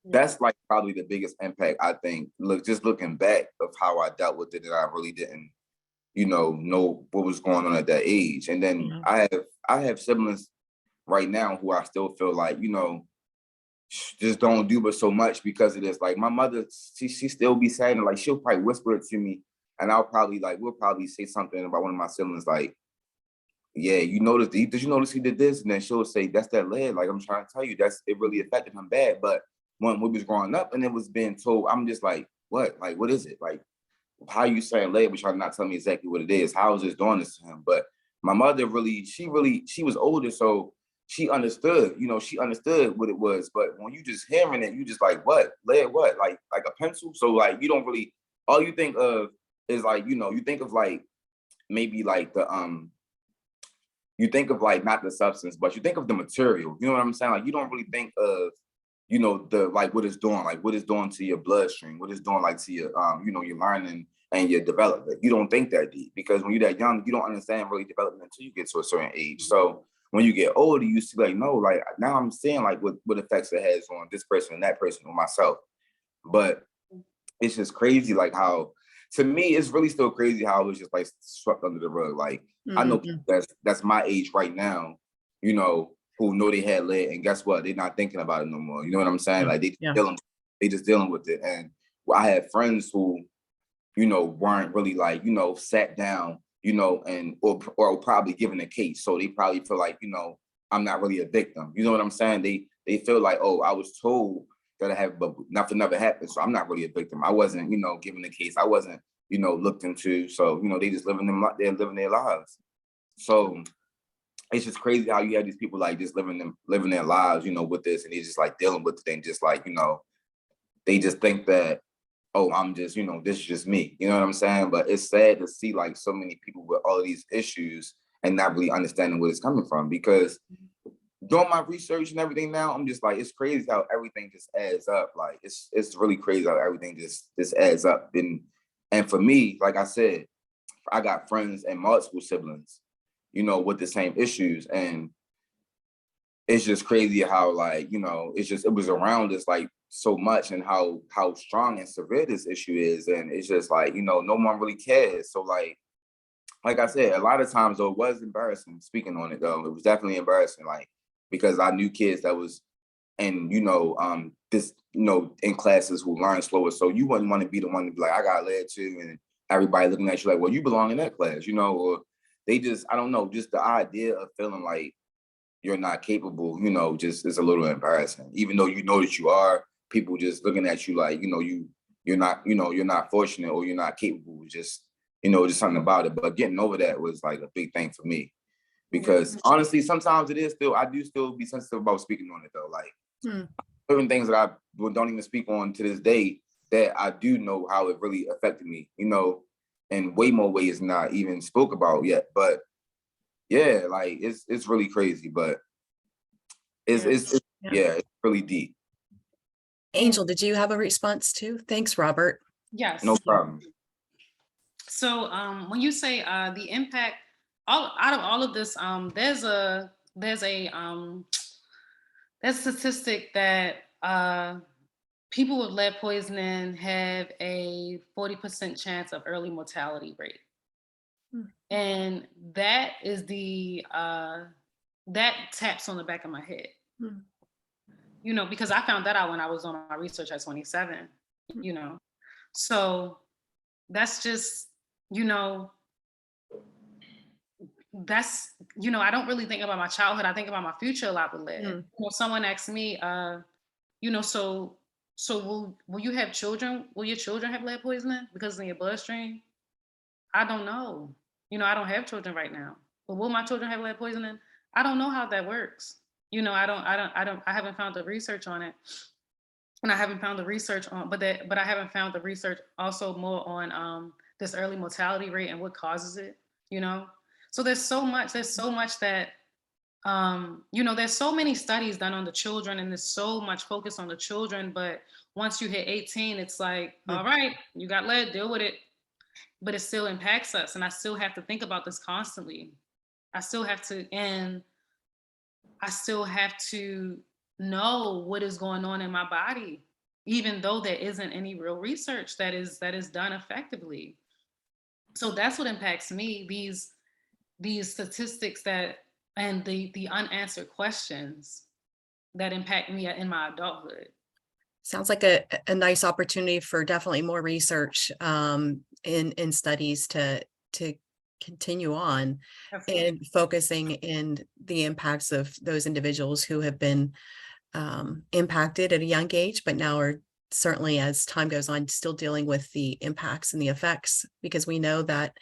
that's like probably the biggest impact, I think. Just looking back of how I dealt with it, that I really didn't, know what was going on at that age. And then I have siblings right now who I still feel like, just don't do but so much because of this. Like my mother, she still be saying it, like she'll probably whisper it to me, and we'll probably say something about one of my siblings, like, yeah, did you notice he did this? And then she'll say, that's that lead. Like I'm trying to tell you, it really affected him bad. But when we was growing up and it was being told, I'm just like, what? Like, what is it? Like, how you saying lead, but y'all not telling me exactly what it is? How is this doing this to him? But my mother she was older, so she understood, she understood what it was. But when you just hearing it, you just like, what? Lead what? Like a pencil? So like you don't really, all you think of is like, you think of like maybe like you think of like not the substance, but you think of the material. You know what I'm saying? Like you don't really think of, the like what it's doing, like what it's doing to your bloodstream, what it's doing like to your your learning and your development. You don't think that deep, because when you're that young, you don't understand really development until you get to a certain age. So when you get older, you see like, no, like now I'm seeing like what effects it has on this person and that person, on myself. But it's just crazy, like how, to me, it's really still crazy how it was just like swept under the rug. Like I know people that's my age right now, you know, who know they had lead, and guess what? They're not thinking about it no more. You know what I'm saying? Like they just dealing with it. And I had friends who, you know, weren't really like, you know, sat down, you know, and or probably given a case. So they probably feel like, you know, I'm not really a victim. You know what I'm saying? They feel like, oh, I was told that I have, but nothing never happened. So I'm not really a victim. I wasn't, you know, given a case. I wasn't, you know, looked into. So, you know, they just they're living their lives. So it's just crazy how you have these people like just living their lives, you know, with this, and they're just like dealing with it, and just like, you know, they just think that, oh, I'm just, you know, this is just me. You know what I'm saying? But it's sad to see like so many people with all of these issues and not really understanding where it's coming from. Because doing my research and everything now, I'm just like, it's crazy how everything just adds up. Like it's really crazy how everything just adds up. And for me, like I said, I got friends and multiple siblings, you know, with the same issues. And it's just crazy how, like, you know, it was around us like so much, and how strong and severe this issue is. And it's just like, you know, no one really cares. So like I said, a lot of times though, it was embarrassing speaking on it though. It was definitely embarrassing, like, because I knew kids that was in, you know, this, you know, in classes who learn slower. So you wouldn't want to be the one to be like, I got lead too, and everybody looking at you like, well, you belong in that class, you know, or they just, I don't know, just the idea of feeling like you're not capable, you know, just is a little embarrassing. Even though you know that you are, people just looking at you like, you know, you're not, you know, you're not fortunate or you're not capable. Just, you know, just something about it. But getting over that was like a big thing for me. Because honestly, sometimes it is still, I do still be sensitive about speaking on it though. Like certain things that I don't even speak on to this day, that I do know how it really affected me, you know, in way more ways than I even spoke about yet. But yeah, like it's really crazy, but it's really deep. Angel, did you have a response too? Thanks, Robert. Yes. No problem. So when you say the impact, out of all of this, there's a statistic that people with lead poisoning have a 40% chance of early mortality rate. And that is that taps on the back of my head. You know, because I found that out when I was on my research at 27, you know. So that's just, you know, that's, you know, I don't really think about my childhood. I think about my future a lot with lead. You know, someone asked me, you know, so will you have children? Will your children have lead poisoning because in your bloodstream? I don't know. You know, I don't have children right now. But will my children have lead poisoning? I don't know how that works. You know, I haven't found the research on it. And I haven't found the research on, but I haven't found the research also more on this early mortality rate and what causes it, you know? So there's so much that, you know, there's so many studies done on the children, and there's so much focus on the children, but once you hit 18, it's like, all right, you got lead, deal with it. But it still impacts us, and I still have to think about this constantly. I still have to know what is going on in my body, even though there isn't any real research that is done effectively. So that's what impacts me, these statistics and the unanswered questions that impact me in my adulthood. Sounds like a nice opportunity for definitely more research in studies to continue on. Absolutely. And focusing in the impacts of those individuals who have been impacted at a young age, but now are certainly, as time goes on, still dealing with the impacts and the effects, because we know that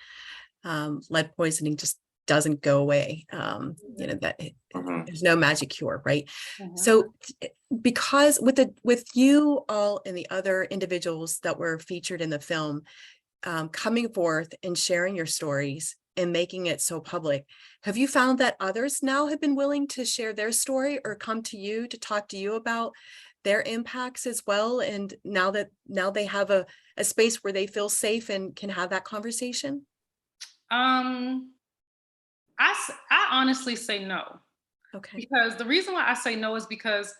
lead poisoning just doesn't go away. You know, that there's no magic cure, right? So because with you all and the other individuals that were featured in the film coming forth and sharing your stories and making it so public, have you found that others now have been willing to share their story or come to you to talk to you about their impacts as well? And now they have a space where they feel safe and can have that conversation? I honestly say no. Okay. Because the reason why I say no is because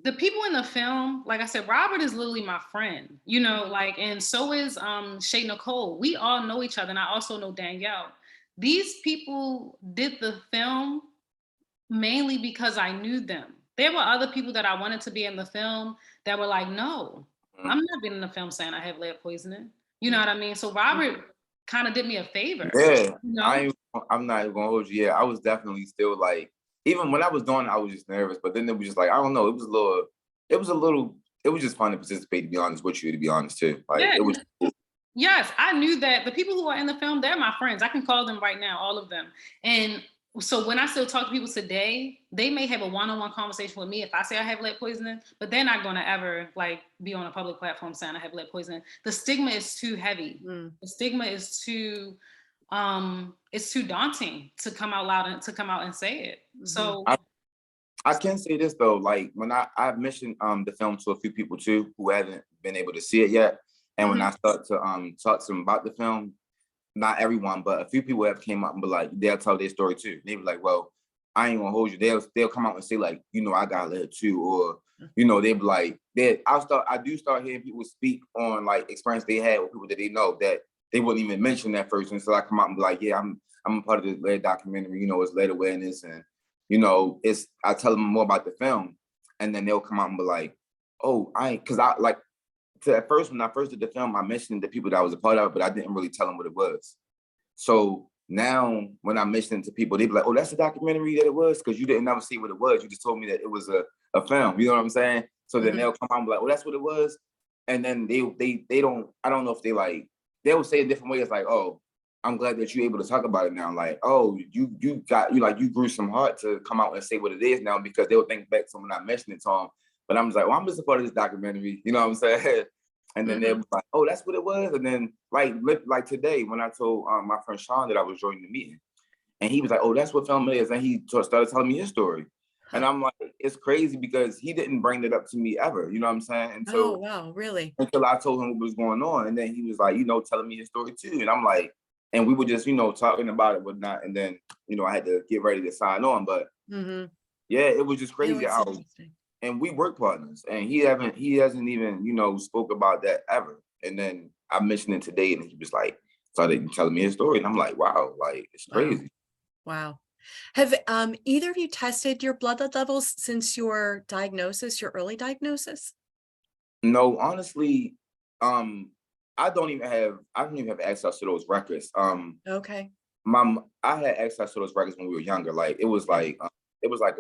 the people in the film, like I said, Robert is literally my friend, you know, like, and so is Shay Nicole. We all know each other, and I also know Danielle. These people did the film mainly because I knew them. There were other people that I wanted to be in the film that were like, no, I'm not being in the film saying I have lead poisoning. You know what I mean? So Robert kind of did me a favor. Yeah, You know? I'm not even gonna hold you. Yeah, I was definitely still like, even when I was doing it, I was just nervous. But then it was just like, I don't know, it was just fun to participate, to be honest with you, to be honest too. Like Yeah. it was Yes, I knew that the people who are in the film, they're my friends. I can call them right now, all of them. And so when I still talk to people today, they may have a one-on-one conversation with me if I say I have lead poisoning, but they're not going to ever like be on a public platform saying I have lead poisoning. The stigma is too heavy. The stigma is too it's too daunting to come out loud and to come out and say it. So I can say this though, like when I've mentioned the film to a few people too who haven't been able to see it yet. And when I start to talk to them about the film, not everyone, but a few people have came up and be like, they'll tell their story too. They be like, well, I ain't gonna hold you. They'll come out and say like, you know, I got lead too, or you know, they be like, I do start hearing people speak on like experience they had with people that they know that they wouldn't even mention that first. And so I come out and be like, yeah, I'm a part of this lead documentary, you know, it's lead awareness, and you know, I tell them more about the film, and then they'll come out and be like, oh, cause I like at first, when I first did the film, I mentioned the people that I was a part of, but I didn't really tell them what it was. So now when I mention it to people, they be like, oh, that's the documentary that it was, because you didn't ever see what it was. You just told me that it was a film. You know what I'm saying? So then they'll come out and be like, oh, that's what it was. And then they don't, I don't know if they will say a different way. It's like, oh, I'm glad that you're able to talk about it now. Like, oh, you grew some heart to come out and say what it is now, because they'll think back to when I mentioned it to them. But I'm just like, well, I'm just a part of this documentary. You know what I'm saying? And then they'll be like, oh, that's what it was. And then like today, when I told my friend Sean that I was joining the meeting, and he was like, oh, that's what film it is. And he started telling me his story. And I'm like, it's crazy because he didn't bring it up to me ever. You know what I'm saying? Oh, wow, really? Until I told him what was going on. And then he was like, you know, telling me his story too. And I'm like, and we were just, you know, talking about it, whatnot. And then, you know, I had to get ready to sign on. But yeah, it was just crazy it's how, interesting. and we work partners, and he hasn't even, you know, spoke about that ever. And then I mentioned it today, and he was like, started telling me his story. And I'm like, wow, like it's crazy. Wow. Have either of you tested your blood levels since your diagnosis, your early diagnosis? No, honestly, I don't even have access to those records. Okay. I had access to those records when we were younger. Like it was like a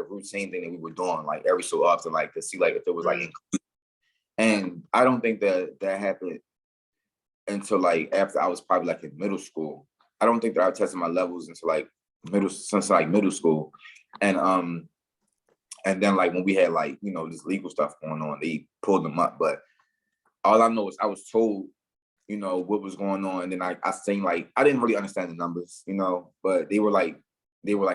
routine thing that we were doing like every so often, like to see like if it was like and I don't think that happened until like after I was probably like in middle school. I don't think that I tested my levels until like middle school. And then like when we had like, you know, this legal stuff going on, they pulled them up. But all I know is I was told, you know, what was going on. And then I seen like, I didn't really understand the numbers, you know, but they were like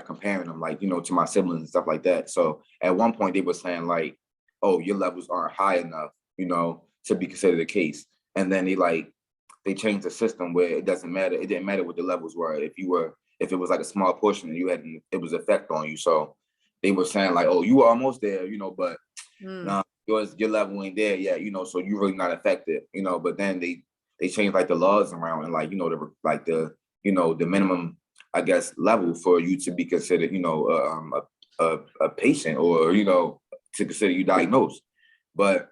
comparing them like, you know, to my siblings and stuff like that. So at one point they were saying like, oh, your levels aren't high enough, you know, to be considered a case. And then they changed the system where it doesn't matter. It didn't matter what the levels were. If it was like a small portion and it was effect on you. So they were saying like, oh, you were almost there, you know, but nah, your level ain't there yet, you know, so you're really not affected, you know. But then they changed like the laws around, and like, you know, the minimum, I guess, level for you to be considered, you know, a patient, or, you know, to consider you diagnosed. But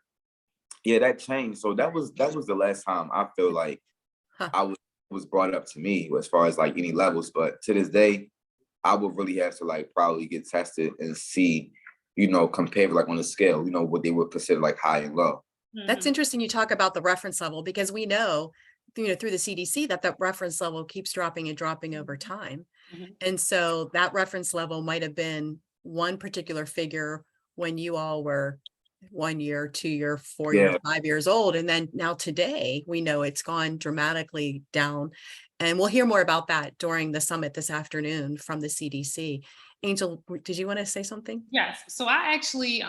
yeah, that changed. So that was the last time I feel like I was brought up to me as far as like any levels. But to this day, I would really have to like probably get tested and see, you know, compare like on a scale, you know, what they would consider like high and low. That's interesting. You talk about the reference level, because we know, you know, through the CDC that reference level keeps dropping and dropping over time. And so that reference level might have been one particular figure when you all were 1 year, 2 year, 4 year, 5 years old. And then now today, we know it's gone dramatically down. And we'll hear more about that during the summit this afternoon from the CDC. Angel, did you want to say something? Yes. So I actually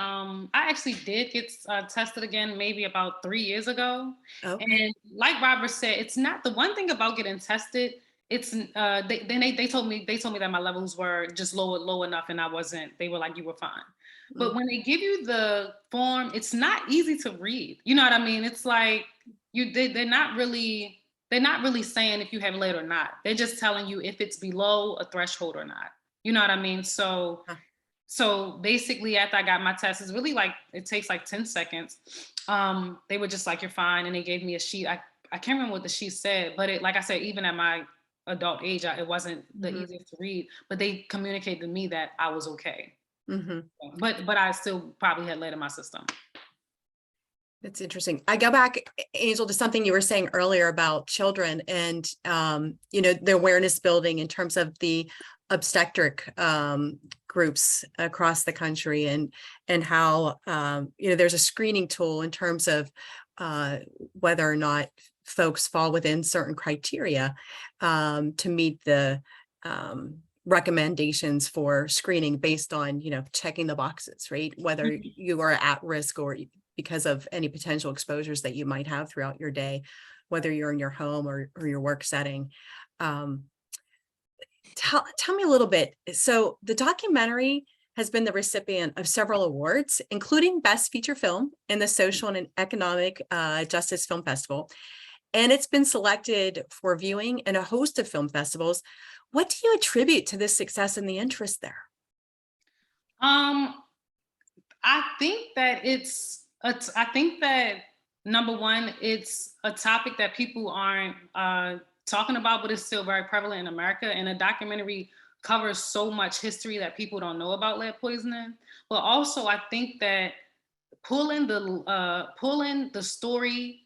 did get tested again, maybe about 3 years ago. Okay. And like Robert said, it's not the one thing about getting tested it's they told me that my levels were just low enough, and I wasn't. They were like, you were fine. But when they give you the form, it's not easy to read. You know what I mean? It's like they're not really saying if you have lead or not. They're just telling you if it's below a threshold or not. You know what I mean? So basically, after I got my test, it's really like it takes like 10 seconds. They were just like, you're fine, and they gave me a sheet. I can't remember what the sheet said, but like I said, even at my adult age, it wasn't the easiest to read, but they communicated to me that I was okay. But I still probably had lead in my system. That's interesting. I go back, Angel, to something you were saying earlier about children and, the awareness building in terms of the obstetric groups across the country and how, there's a screening tool in terms of whether or not folks fall within certain criteria to meet the recommendations for screening based on, checking the boxes, right? Whether you are at risk or because of any potential exposures that you might have throughout your day, whether you're in your home or your work setting. Tell me a little bit. So the documentary has been the recipient of several awards, including Best Feature Film in the Social and Economic Justice Film Festival. And it's been selected for viewing in a host of film festivals. What do you attribute to this success and the interest there? I think that number one, it's a topic that people aren't talking about, but it's still very prevalent in America. And a documentary covers so much history that people don't know about lead poisoning. But also, I think that pulling the story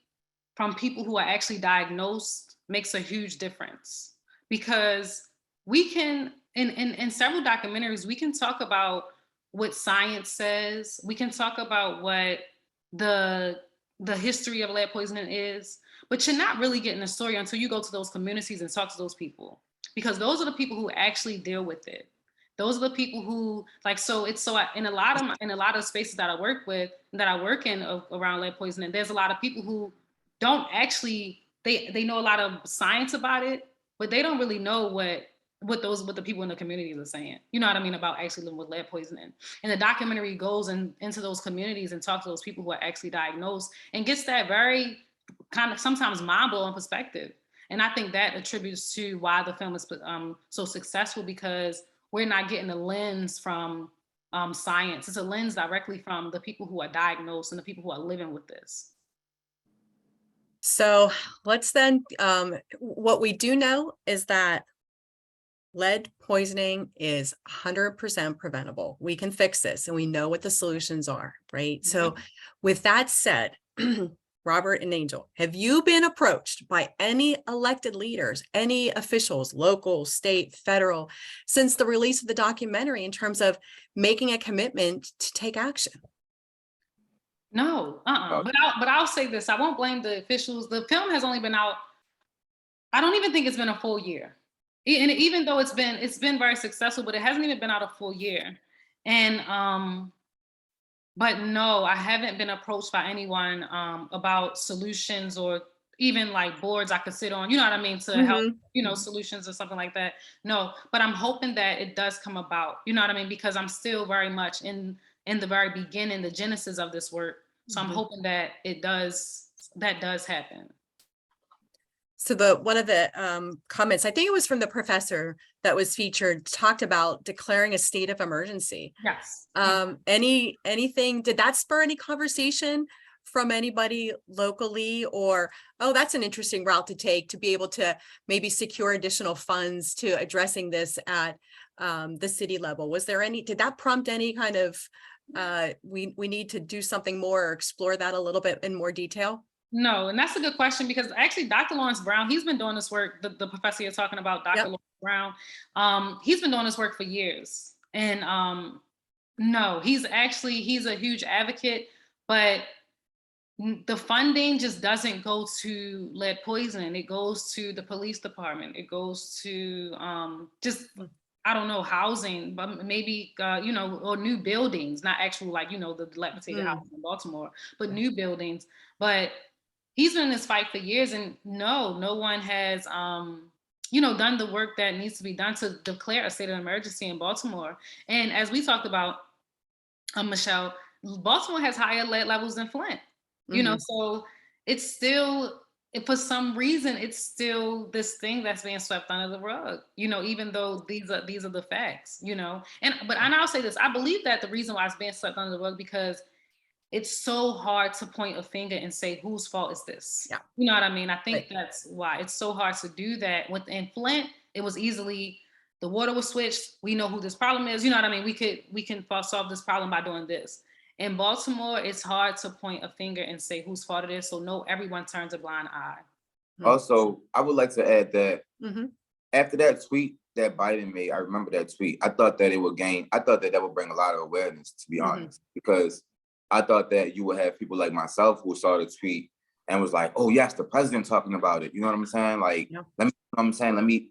from people who are actually diagnosed makes a huge difference, because we can, in several documentaries, we can talk about what science says. We can talk about what the history of lead poisoning is, but you're not really getting a story until you go to those communities and talk to those people, because those are the people who actually deal with it. Those are the people who in a lot of spaces that I work in around lead poisoning, there's a lot of people who don't actually, they know a lot of science about it, but they don't really know what the people in the communities are saying, you know what I mean, about actually living with lead poisoning. And the documentary goes into those communities and talks to those people who are actually diagnosed and gets that very kind of sometimes mind-blowing perspective. And I think that attributes to why the film is so successful, because we're not getting a lens from science. It's a lens directly from the people who are diagnosed and the people who are living with this. So let's then, what we do know is that lead poisoning is 100% preventable. We can fix this and we know what the solutions are, right? So with that said, Robert and Angel, have you been approached by any elected leaders, any officials, local, state, federal, since the release of the documentary in terms of making a commitment to take action? No, But I'll say this, I won't blame the officials. The film has only been out, I don't even think it's been a full year. And even though it's been very successful, but it hasn't even been out a full year. And but no, I haven't been approached by anyone about solutions or even like boards I could sit on, you know what I mean, to help, solutions or something like that. No, but I'm hoping that it does come about, you know what I mean, because I'm still very much in the very beginning, the genesis of this work. So I'm hoping that that does happen. So one of the comments, I think it was from the professor that was featured, talked about declaring a state of emergency. Yes. Anything, did that spur any conversation from anybody locally, or, oh, that's an interesting route to take to be able to maybe secure additional funds to addressing this at the city level? Did that prompt any kind of, we need to do something more or explore that a little bit in more detail? No, and that's a good question, because actually Dr. Lawrence Brown, he's been doing this work, the professor you're talking about, Dr. Lawrence Brown, he's been doing this work for years. And no, he's a huge advocate, but the funding just doesn't go to lead poisoning. It goes to the police department. It goes to I don't know, housing, but maybe, or new buildings, not actual, like, the dilapidated house in Baltimore, but new buildings. But he's been in this fight for years, and no one has done the work that needs to be done to declare a state of emergency in Baltimore. And as we talked about, Michelle, Baltimore has higher lead levels than Flint. So it's still, for some reason, it's still this thing that's being swept under the rug. Even though these are the facts. And I'll say this: I believe that the reason why it's being swept under the rug because it's so hard to point a finger and say whose fault is this. Yeah. You know what I mean? I think Right. that's why it's so hard to do that. Within Flint, it was easily the water was switched. We know who this problem is. You know what I mean? We can solve this problem by doing this. In Baltimore, it's hard to point a finger and say whose fault it is. So no, everyone turns a blind eye. Also, I would like to add that Mm-hmm. after that tweet that Biden made, I remember that tweet. I thought that that would bring a lot of awareness, to be honest, because I thought that you would have people like myself who saw the tweet and was like, oh yes, the president talking about it. You know what I'm saying? Like,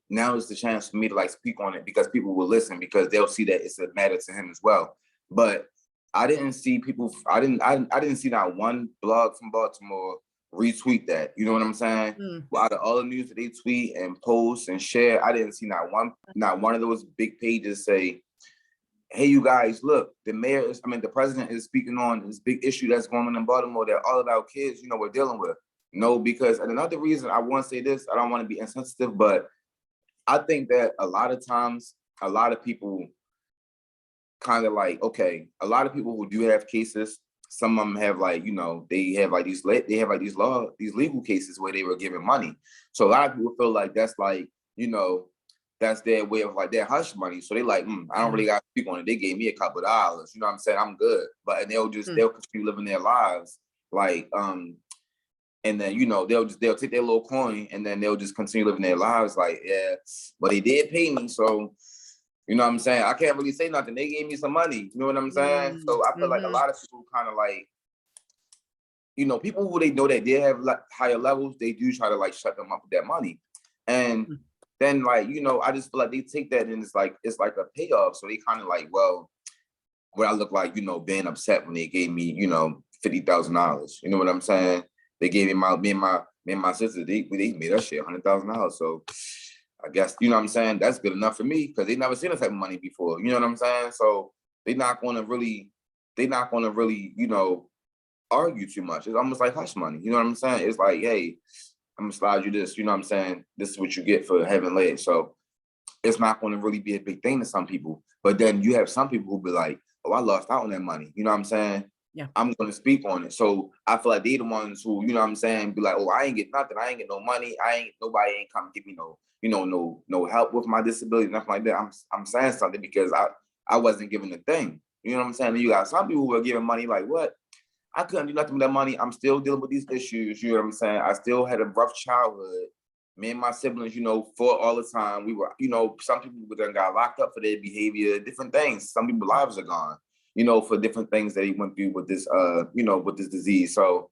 now is the chance for me to like speak on it because people will listen because they'll see that it's a matter to him as well. But I didn't see people, I didn't see not one blog from Baltimore retweet that. You know what I'm saying? Well, out of all the news that they tweet and post and share, I didn't see not one of those big pages say, hey, you guys, look, the president is speaking on this big issue that's going on in Baltimore that all of our kids, we're dealing with. No, because, and another reason I want to say this, I don't want to be insensitive, but I think that a lot of times, a lot of people kind of like, okay, a lot of people who do have cases, some of them have like, they have like these legal cases where they were giving money. So a lot of people feel like that's like, that's their way of like their hush money. So they like, I don't really got to speak on it. They gave me a couple of dollars. You know what I'm saying? I'm good. But they'll continue living their lives. Like, and then, they'll take their little coin and then they'll just continue living their lives. Like, yeah, but they did pay me. So, you know what I'm saying? I can't really say nothing. They gave me some money. You know what I'm saying? So I feel like a lot of people kind of like, people who they know that they have higher levels, they do try to like shut them up with that money. And then like, I just feel like they take that and it's like a payoff. So they kind of like, well, what I look like, being upset when they gave me, $50,000. You know what I'm saying? They gave me and my sister, they made us share $100,000. So I guess, you know what I'm saying? That's good enough for me because they never seen that type of money before. You know what I'm saying? So they're not going to really, argue too much. It's almost like hush money. You know what I'm saying? It's like, hey, I'm gonna slide you this. You know what I'm saying? This is what you get for having lead. So it's not going to really be a big thing to some people. But then you have some people who be like, oh, I lost out on that money. You know what I'm saying? Yeah. I'm going to speak on it. So I feel like they the ones who, you know what I'm saying, be like, oh, I ain't get nothing. I ain't get no money. Nobody ain't come give me no help with my disability, nothing like that. I'm saying something because I wasn't given a thing. You know what I'm saying? And you got some people who are giving money like, what? I couldn't do nothing with that money. I'm still dealing with these issues. You know what I'm saying? I still had a rough childhood. Me and my siblings, fought all the time. We were, some people then got locked up for their behavior, different things. Some people's lives are gone, for different things that he went through with this, with this disease. So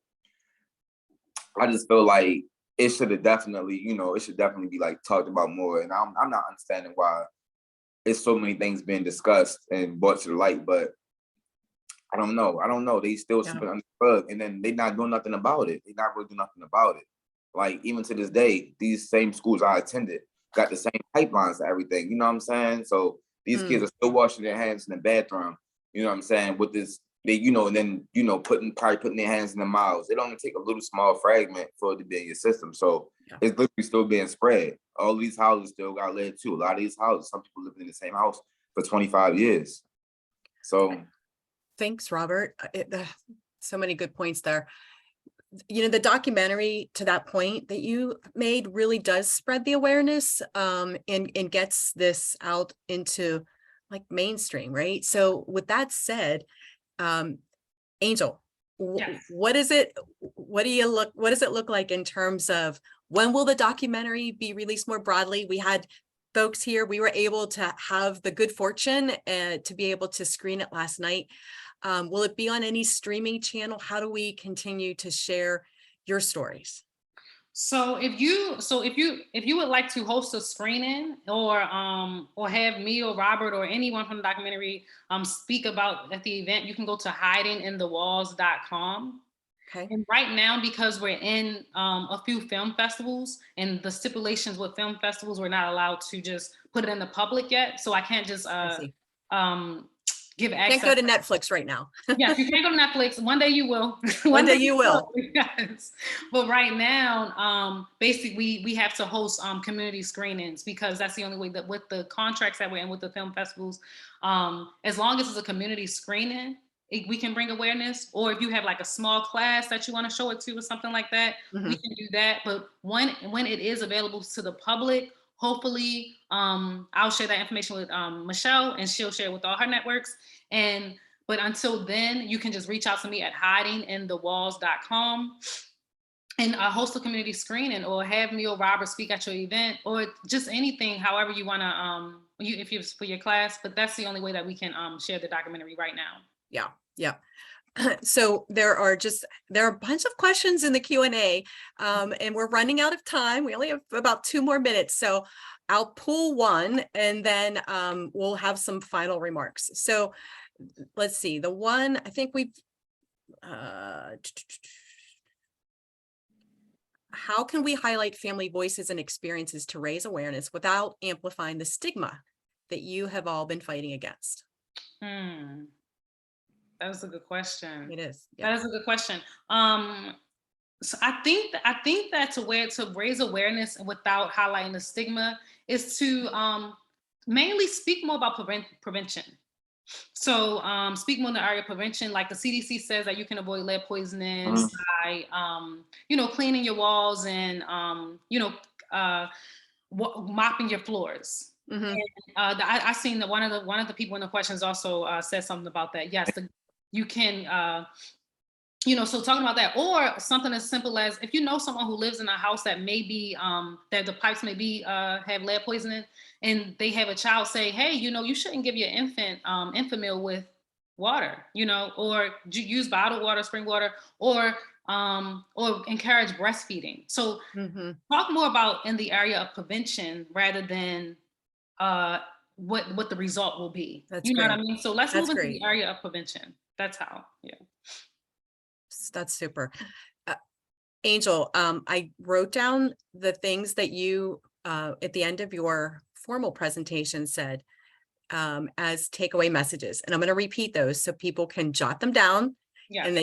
I just feel like it should definitely be like talked about more. And I'm not understanding why it's so many things being discussed and brought to the light, but I don't know. They still sweep it under the rug, and then they not doing nothing about it. They not really doing nothing about it. Like even to this day, these same schools I attended got the same pipelines and everything. You know what I'm saying? So these kids are still washing their hands in the bathroom. You know what I'm saying? With this, they and then putting their hands in their mouths. It only take a little small fragment for it to be in your system. So it's literally still being spread. All these houses still got lead too. A lot of these houses, some people living in the same house for 25 years. So. Thanks, Robert. So many good points there. The documentary, to that point that you made, really does spread the awareness and gets this out into like mainstream, right? So with that said, Angel, what does it look like in terms of when will the documentary be released more broadly? We had folks here, we were able to have the good fortune to be able to screen it last night. Will it be on any streaming channel? How do we continue to share your stories? So if you would like to host a screening or have me or Robert or anyone from the documentary speak about at the event, you can go to hidinginthewalls.com Okay. And right now, because we're in a few film festivals, and the stipulations with film festivals, we're not allowed to just put it in the public yet. So I can't just I see. give Can't access. go to Netflix right now. Yes, you can't go to Netflix. One day you will. One day you will. Yes. But right now, basically, we have to host community screenings, because that's the only way that, with the contracts that we're in with the film festivals, as long as it's a community screening, we can bring awareness. Or if you have like a small class that you want to show it to or something like that, we can do that. But when it is available to the public, hopefully, I'll share that information with Michelle, and she'll share it with all her networks. But until then, you can just reach out to me at hidinginthewalls.com, and host a community screening, or have me or Robert speak at your event, or just anything, however you want to, if you're for your class. But that's the only way that we can share the documentary right now. Yeah. Yeah. So there are a bunch of questions in the Q&A, and we're running out of time. We only have about 2 more minutes. So I'll pull one, and then we'll have some final remarks. So let's see. The one I think we've, how can we highlight family voices and experiences to raise awareness without amplifying the stigma that you have all been fighting against? That was a good question. It is. Yeah. That is a good question. So I think that's a way to raise awareness without highlighting the stigma is to mainly speak more about prevention. So speak more in the area of prevention, like the CDC says that you can avoid lead poisoning by cleaning your walls, and mopping your floors. And, I seen that one of the people in the questions also said something about that. Yes, you can. So talking about that, or something as simple as, if you know someone who lives in a house that may be that the pipes may be have lead poisoning, and they have a child, say, hey, you shouldn't give your infant Enfamil with water, or use bottled water, spring water, or encourage breastfeeding. So talk more about in the area of prevention rather than what the result will be. That's you know great. what I mean? So let's That's move into great. the area of prevention. That's how. Yeah. That's super. Angel, I wrote down the things that you at the end of your formal presentation said as takeaway messages, and I'm going to repeat those so people can jot them down. Yeah. And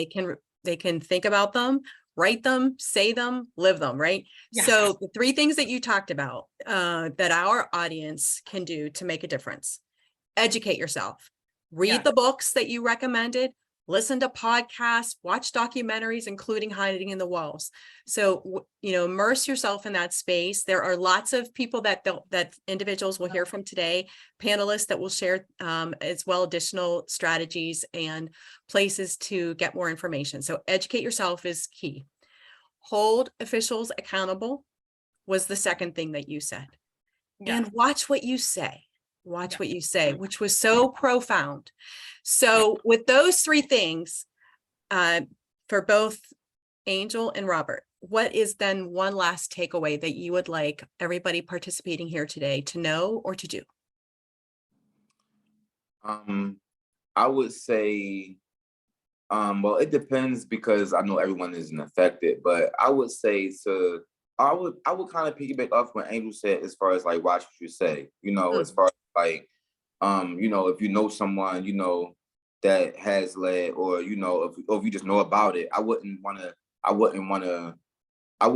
they can think about them, write them, say them, live them, right? Yeah. So the 3 things that you talked about that our audience can do to make a difference: educate yourself, read the books that you recommended, listen to podcasts, watch documentaries, including Hiding in the Walls. So, immerse yourself in that space. There are lots of people that individuals will hear from today, panelists that will share as well additional strategies and places to get more information. So educate yourself is key. Hold officials accountable was the second thing that you said. And watch what you say. Watch what you say, which was so profound. So with those 3 things, for both Angel and Robert, what is then one last takeaway that you would like everybody participating here today to know or to do? I would say, well, it depends, because I know everyone isn't affected, but I would say I would kind of piggyback off what Angel said, as far as like, watch what you say, as far as like, if you know someone, that has lead, or, if you just know about it, I would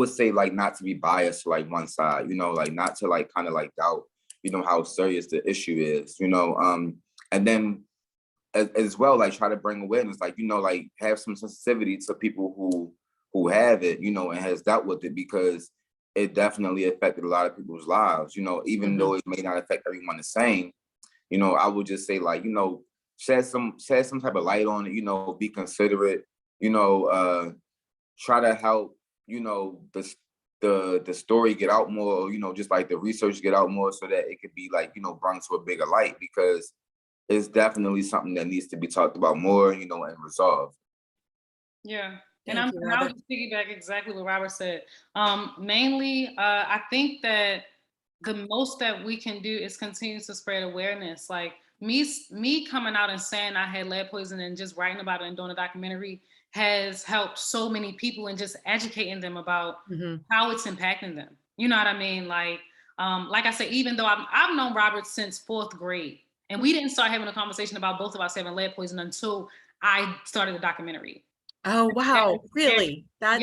say, like, not to be biased to like one side, like not to like kind of like doubt, how serious the issue is, and then as well, like, try to bring awareness, like, like, have some sensitivity to people who have it, and has dealt with it, because it definitely affected a lot of people's lives, even though it may not affect everyone the same. I would just say, like, shed some type of light on it, be considerate, try to help, the story get out more, just like the research get out more, so that it could be like, brought to a bigger light, because it's definitely something that needs to be talked about more, and resolved. Yeah. And I would just piggyback exactly what Robert said. Mainly, I think that the most that we can do is continue to spread awareness. Like, me coming out and saying I had lead poisoning and just writing about it and doing a documentary has helped so many people and just educating them about how it's impacting them. You know what I mean? Like I said, even though I've known Robert since 4th grade, and we didn't start having a conversation about both of us having lead poisoning until I started the documentary. Oh, wow. Really? That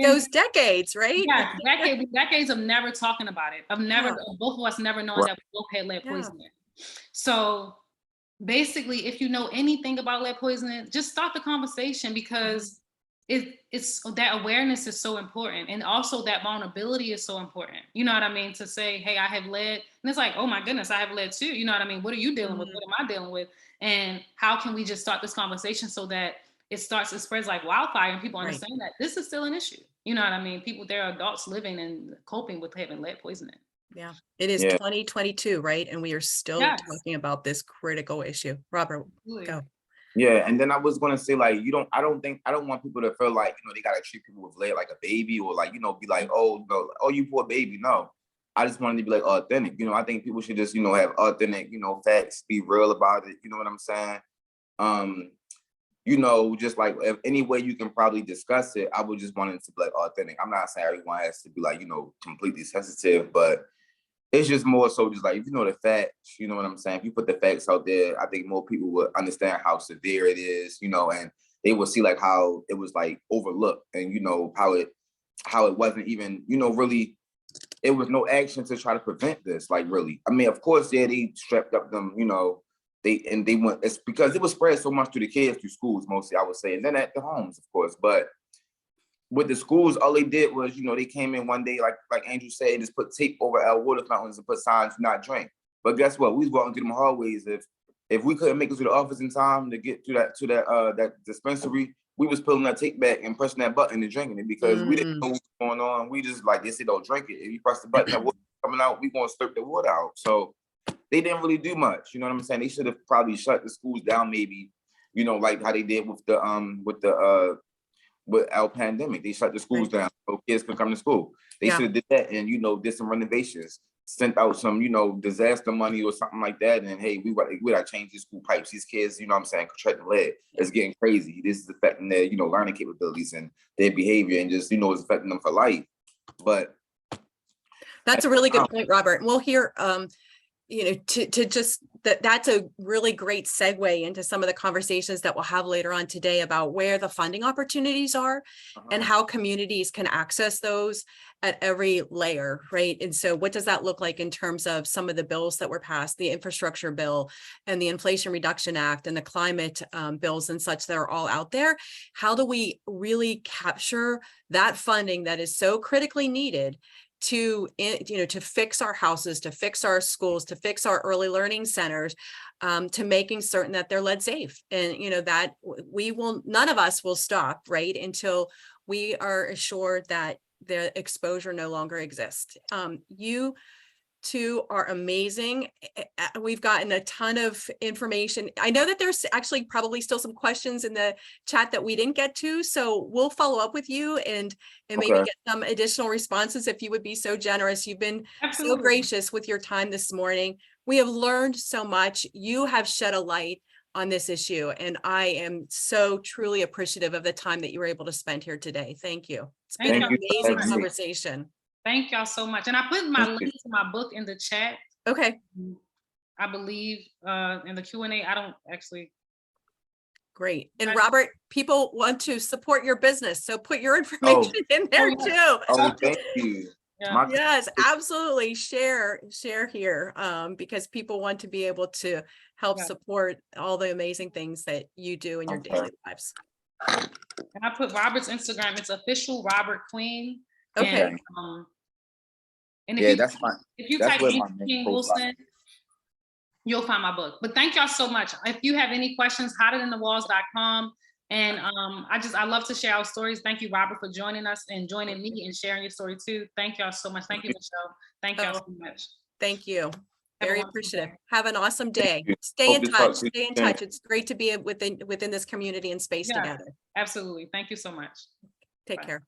goes decades, right? Yeah, decades of never talking about it. Both of us never knowing that we both had lead poisoning. So basically, if you know anything about lead poisoning, just start the conversation, because it's that awareness is so important, and also that vulnerability is so important. You know what I mean? To say, hey, I have lead, and it's like, oh my goodness, I have lead too. You know what I mean? What are you dealing with? What am I dealing with? And how can we just start this conversation so that it spreads like wildfire, and people understand that this is still an issue. You know what I mean? There are adults living and coping with having lead poisoning. Yeah, it is 2022, right? And we are still talking about this critical issue. Robert, go. Yeah, and then I was gonna say, like, I don't want people to feel like, they gotta treat people with lead like a baby, or like, be like, oh, no, oh, you poor baby. No, I just wanted to be like authentic. I think people should just, have authentic, facts, be real about it. You know what I'm saying? Just like if any way you can probably discuss it, I would just want it to be like authentic. I'm not saying everyone has to be like, completely sensitive, but it's just more so just like, if you know the facts, you know what I'm saying? If you put the facts out there, I think more people would understand how severe it is, and they will see like how it was like overlooked, and how it wasn't even, really, it was no action to try to prevent this. Like, really, I mean, of course, they strapped up them, they went, it's because it was spread so much to the kids through schools mostly, I would say, and then at the homes, of course. But with the schools, all they did was, they came in one day, like Andrew said, just put tape over our water fountains and put signs, "Do not drink." But guess what? We was walking through them hallways. If we couldn't make it to the office in time to get to that dispensary, we was pulling that tape back and pressing that button and drinking it, because we didn't know what was going on. We just like, they said, don't drink it. If you press the button, that water coming out, we gonna slurp the water out. So they didn't really do much. You know what I'm saying? They should have probably shut the schools down, maybe, like how they did with our pandemic. They shut the schools down so kids could come to school. They should have did that, and did some renovations, sent out some disaster money or something like that. And hey, we gotta change these school pipes. These kids, contracting lead. It's getting crazy. This is affecting their learning capabilities and their behavior, and just it's affecting them for life. But that's a really good point, Robert. We'll hear to just that's a really great segue into some of the conversations that we'll have later on today about where the funding opportunities are and how communities can access those at every layer, right? And so what does that look like in terms of some of the bills that were passed, the infrastructure bill and the Inflation Reduction Act and the climate bills and such that are all out there? How do we really capture that funding that is so critically needed to fix our houses, to fix our schools, to fix our early learning centers, to making certain that they're lead safe? And that none of us will stop, right, until we are assured that the exposure no longer exists. You two are amazing. We've gotten a ton of information. I know that there's actually probably still some questions in the chat that we didn't get to, so we'll follow up with you and maybe get some additional responses if you would be so generous. You've been so gracious with your time this morning. We have learned so much. You have shed a light on this issue, and I am so truly appreciative of the time that you were able to spend here today. Thank you. It's been an amazing conversation. Thank y'all so much. And I put my link to my book in the chat. Okay. I believe in the Q&A, I don't actually. Great. And Robert, people want to support your business, so put your information in there too. Oh, thank you. Yes, absolutely. Share here, because people want to be able to help support all the amazing things that you do in your daily lives. And I put Robert's Instagram. It's official Robert Queen. Okay. And if you type King Wilson, you'll find my book. But thank y'all so much. If you have any questions, hideitinthewalls.com. And I love to share our stories. Thank you, Robert, for joining us and joining me and sharing your story too. Thank y'all so much. Thank you, Michelle. Thank y'all so much. Thank you. Very appreciative. Have an awesome day. Stay in touch. Stay in touch. It's great to be within this community and space together. Absolutely. Thank you so much. Take care.